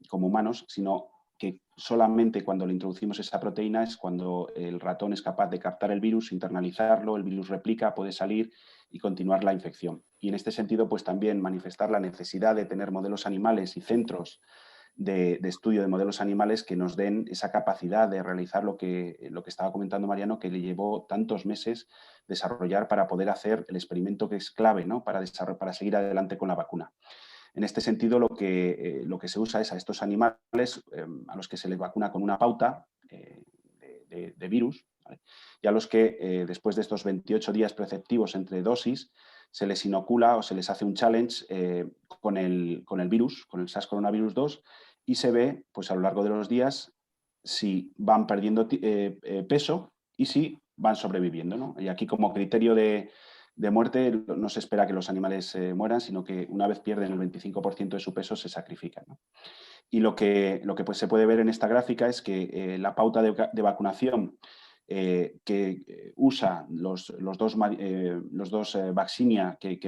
como humanos, sino que solamente cuando le introducimos esa proteína es cuando el ratón es capaz de captar el virus, internalizarlo, el virus replica, puede salir y continuar la infección. Y en este sentido, pues también manifestar la necesidad de tener modelos animales y centros de estudio de modelos animales que nos den esa capacidad de realizar lo que estaba comentando Mariano, que le llevó tantos meses desarrollar para poder hacer el experimento que es clave, ¿no? para seguir adelante con la vacuna. En este sentido, lo que se usa es a estos animales a los que se les vacuna con una pauta de virus, ¿vale? Y a los que después de estos 28 días preceptivos entre dosis se les inocula o se les hace un challenge con el virus, con el SARS coronavirus 2, y se ve pues, a lo largo de los días si van perdiendo peso y si van sobreviviendo, ¿no? Y aquí como criterio de muerte no se espera que los animales mueran, sino que una vez pierden el 25% de su peso se sacrifican, ¿no? Y lo que pues, se puede ver en esta gráfica es que la pauta de vacunación que usa los dos vaccinia que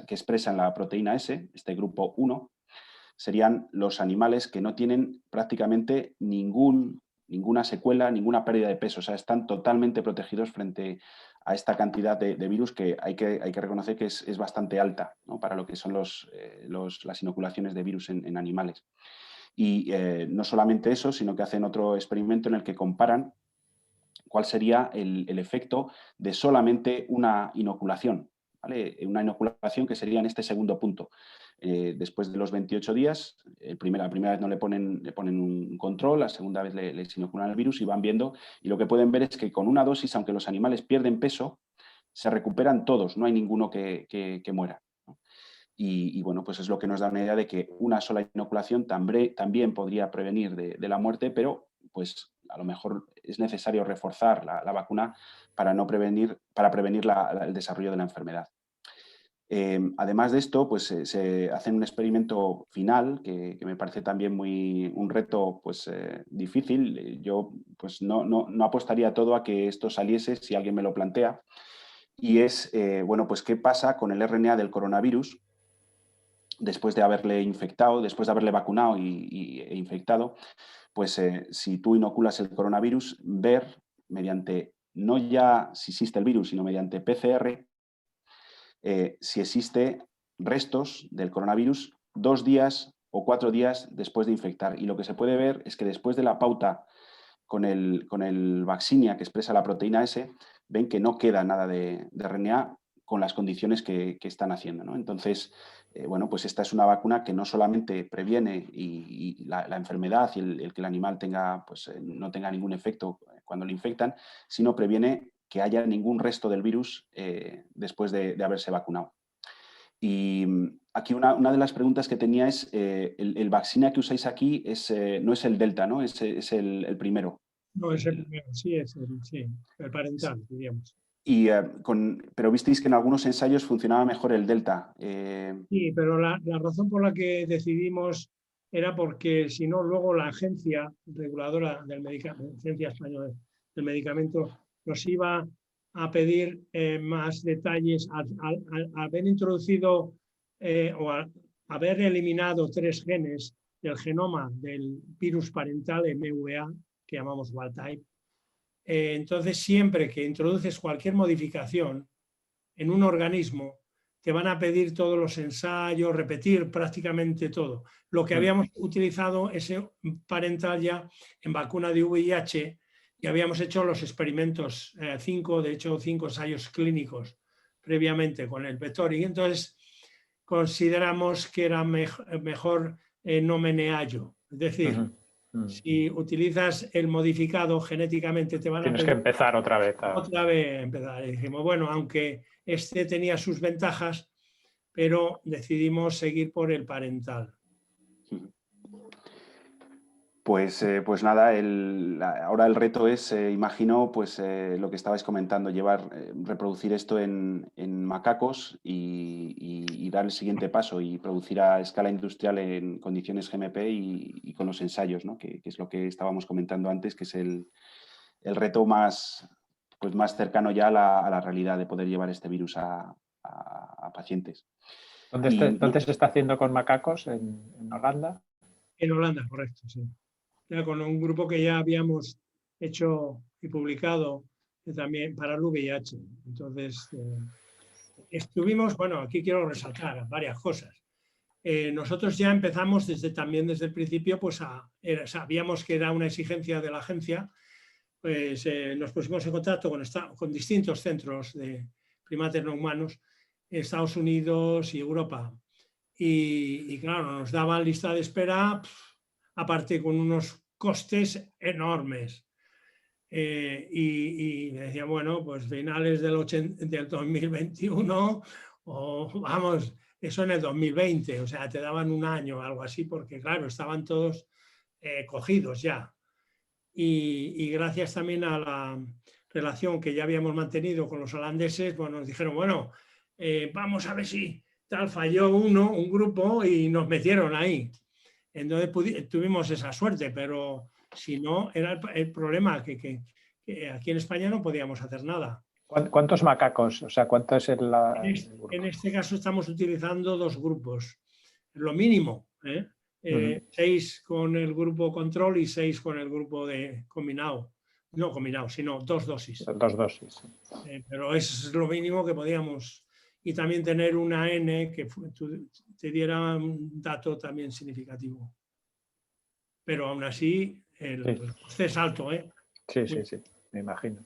expresan la proteína S, este grupo 1, serían los animales que no tienen prácticamente ninguna secuela, ninguna pérdida de peso. O sea, están totalmente protegidos frente a esta cantidad de virus que hay que reconocer que es bastante alta, ¿no? Para lo que son las inoculaciones de virus en animales. Y no solamente eso, sino que hacen otro experimento en el que comparan cuál sería el efecto de solamente una inoculación, ¿vale? Una inoculación que sería en este segundo punto. Después de los 28 días, la primera vez no le ponen un control, la segunda vez les inoculan el virus y van viendo, y lo que pueden ver es que con una dosis, aunque los animales pierden peso, se recuperan todos, no hay ninguno que muera, ¿no? Y bueno, pues es lo que nos da una idea de que una sola inoculación también podría prevenir de la muerte, pero pues a lo mejor es necesario reforzar la vacuna para prevenir el desarrollo de la enfermedad. Además de esto, pues se hace un experimento final que me parece también un reto pues, difícil. Yo pues no apostaría todo a que esto saliese si alguien me lo plantea. Y es, bueno, pues qué pasa con el RNA del coronavirus después de haberle infectado, después de haberle vacunado e infectado. Pues si tú inoculas el coronavirus, ver mediante, no ya si existe el virus, sino mediante PCR, si existe restos del coronavirus 2 días o 4 días después de infectar. Y lo que se puede ver es que después de la pauta con el vaccinia que expresa la proteína S, ven que no queda nada de RNA con las condiciones que están haciendo, ¿no? Entonces, bueno, pues esta es una vacuna que no solamente previene y la enfermedad y el que el animal pues, no tenga ningún efecto cuando le infectan, sino previene que haya ningún resto del virus después de haberse vacunado. Y aquí una de las preguntas que tenía es, el vaccinia que usáis aquí no es el Delta, ¿no? Es el primero. No, es el primero, sí, el parental, diríamos. Pero visteis que en algunos ensayos funcionaba mejor el Delta. Sí, pero la razón por la que decidimos era porque si no, luego la agencia reguladora del medicamento, Agencia Española del Medicamento, nos iba a pedir más detalles al haber introducido o al haber eliminado 3 genes del genoma del virus parental MVA, que llamamos wild type. Entonces, siempre que introduces cualquier modificación en un organismo, te van a pedir todos los ensayos, repetir prácticamente todo. Lo que habíamos utilizado ese parental ya en vacuna de VIH y habíamos hecho los experimentos, 5 ensayos clínicos previamente con el vector, y entonces consideramos que era mejor no meneallo. Es decir, si utilizas el modificado genéticamente te van a Tienes que empezar otra vez. Otra vez empezar. Y dijimos, bueno, aunque este tenía sus ventajas, pero decidimos seguir por el parental. Pues nada, ahora el reto es, imagino, pues lo que estabais comentando, reproducir esto en macacos y dar el siguiente paso y producir a escala industrial en condiciones GMP y con los ensayos, ¿no? Que es lo que estábamos comentando antes, que es el reto más cercano ya a la realidad de poder llevar este virus a pacientes. ¿Dónde se está haciendo con macacos? ¿En Holanda? En Holanda, correcto, sí. Ya con un grupo que ya habíamos hecho y publicado también para el VIH. Entonces, estuvimos, bueno, aquí quiero resaltar varias cosas. Nosotros ya empezamos también desde el principio, pues sabíamos que era una exigencia de la agencia, pues nos pusimos en contacto con distintos centros de primates no humanos en Estados Unidos y Europa. Y claro, nos daban lista de espera, aparte con unos costes enormes. Y me decían, bueno, pues finales del 2021 o vamos, eso en el 2020, o sea, te daban un año o algo así, porque claro, estaban todos cogidos ya. Y gracias también a la relación que ya habíamos mantenido con los holandeses, pues nos dijeron, bueno, vamos a ver si tal, falló un grupo y nos metieron ahí. Entonces tuvimos esa suerte, pero si no, era el problema que aquí en España no podíamos hacer nada. ¿Cuántos macacos? O sea, ¿cuánto es el en este caso estamos utilizando 2 grupos, lo mínimo, 6 con el grupo control y 6 con el grupo de combinado No combinado, sino 2 dosis. 2 dosis. Pero es lo mínimo que podíamos. Y también tener una N que te diera un dato también significativo. Pero aún así, el coste es alto, ¿eh? Sí, me imagino.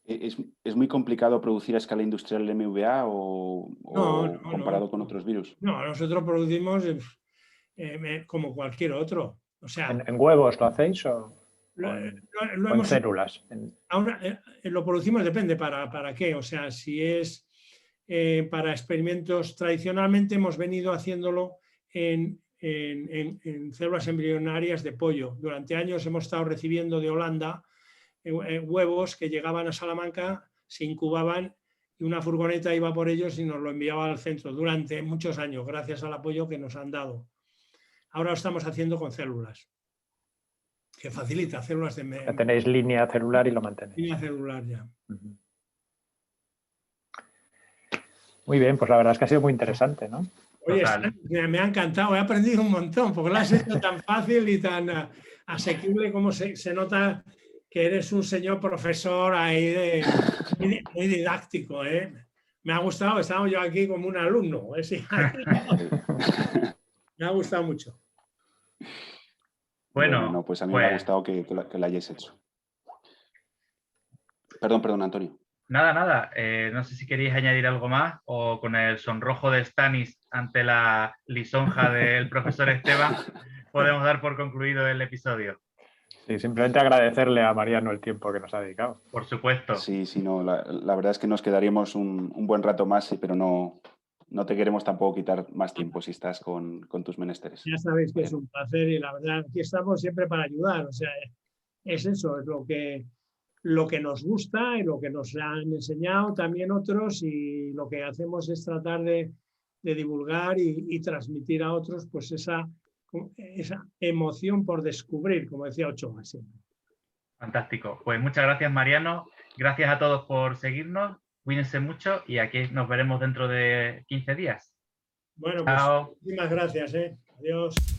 ¿Es muy complicado producir a escala industrial el MVA o comparado con otros virus? No, nosotros producimos como cualquier otro. O sea, ¿En huevos lo hacéis o en células? Ahora, lo producimos, depende para qué. O sea, si es para experimentos, tradicionalmente hemos venido haciéndolo en células embrionarias de pollo. Durante años hemos estado recibiendo de Holanda huevos que llegaban a Salamanca, se incubaban y una furgoneta iba por ellos y nos lo enviaba al centro durante muchos años, gracias al apoyo que nos han dado. Ahora lo estamos haciendo con células, que facilita células de... Ya tenéis línea celular y lo mantenéis. Línea celular ya. Muy bien, pues la verdad es que ha sido muy interesante, ¿no? Oye, me ha encantado, he aprendido un montón, porque lo has hecho tan fácil y tan asequible como se nota que eres un señor profesor ahí muy didáctico, ¿eh? Me ha gustado, he estado yo aquí como un alumno. Sí. Me ha gustado mucho. Bueno, no, pues a mí me ha gustado que la hayáis hecho. Perdón, Antonio. Nada. No sé si queréis añadir algo más o con el sonrojo de Stanis ante la lisonja del profesor Esteban podemos dar por concluido el episodio. Sí, simplemente agradecerle a Mariano el tiempo que nos ha dedicado. Por supuesto. Sí, no, la verdad es que nos quedaríamos un buen rato más, sí, pero no te queremos tampoco quitar más tiempo si estás con tus menesteres. Ya sabéis que es un placer y la verdad aquí estamos siempre para ayudar. O sea, es eso, es lo que nos gusta y lo que nos han enseñado también otros y lo que hacemos es tratar de divulgar y transmitir a otros pues esa emoción por descubrir, como decía Ochoa siempre. Fantástico. Pues muchas gracias, Mariano. Gracias a todos por seguirnos. Cuídense mucho y aquí nos veremos dentro de 15 días. Bueno, pues muchísimas gracias. Adiós.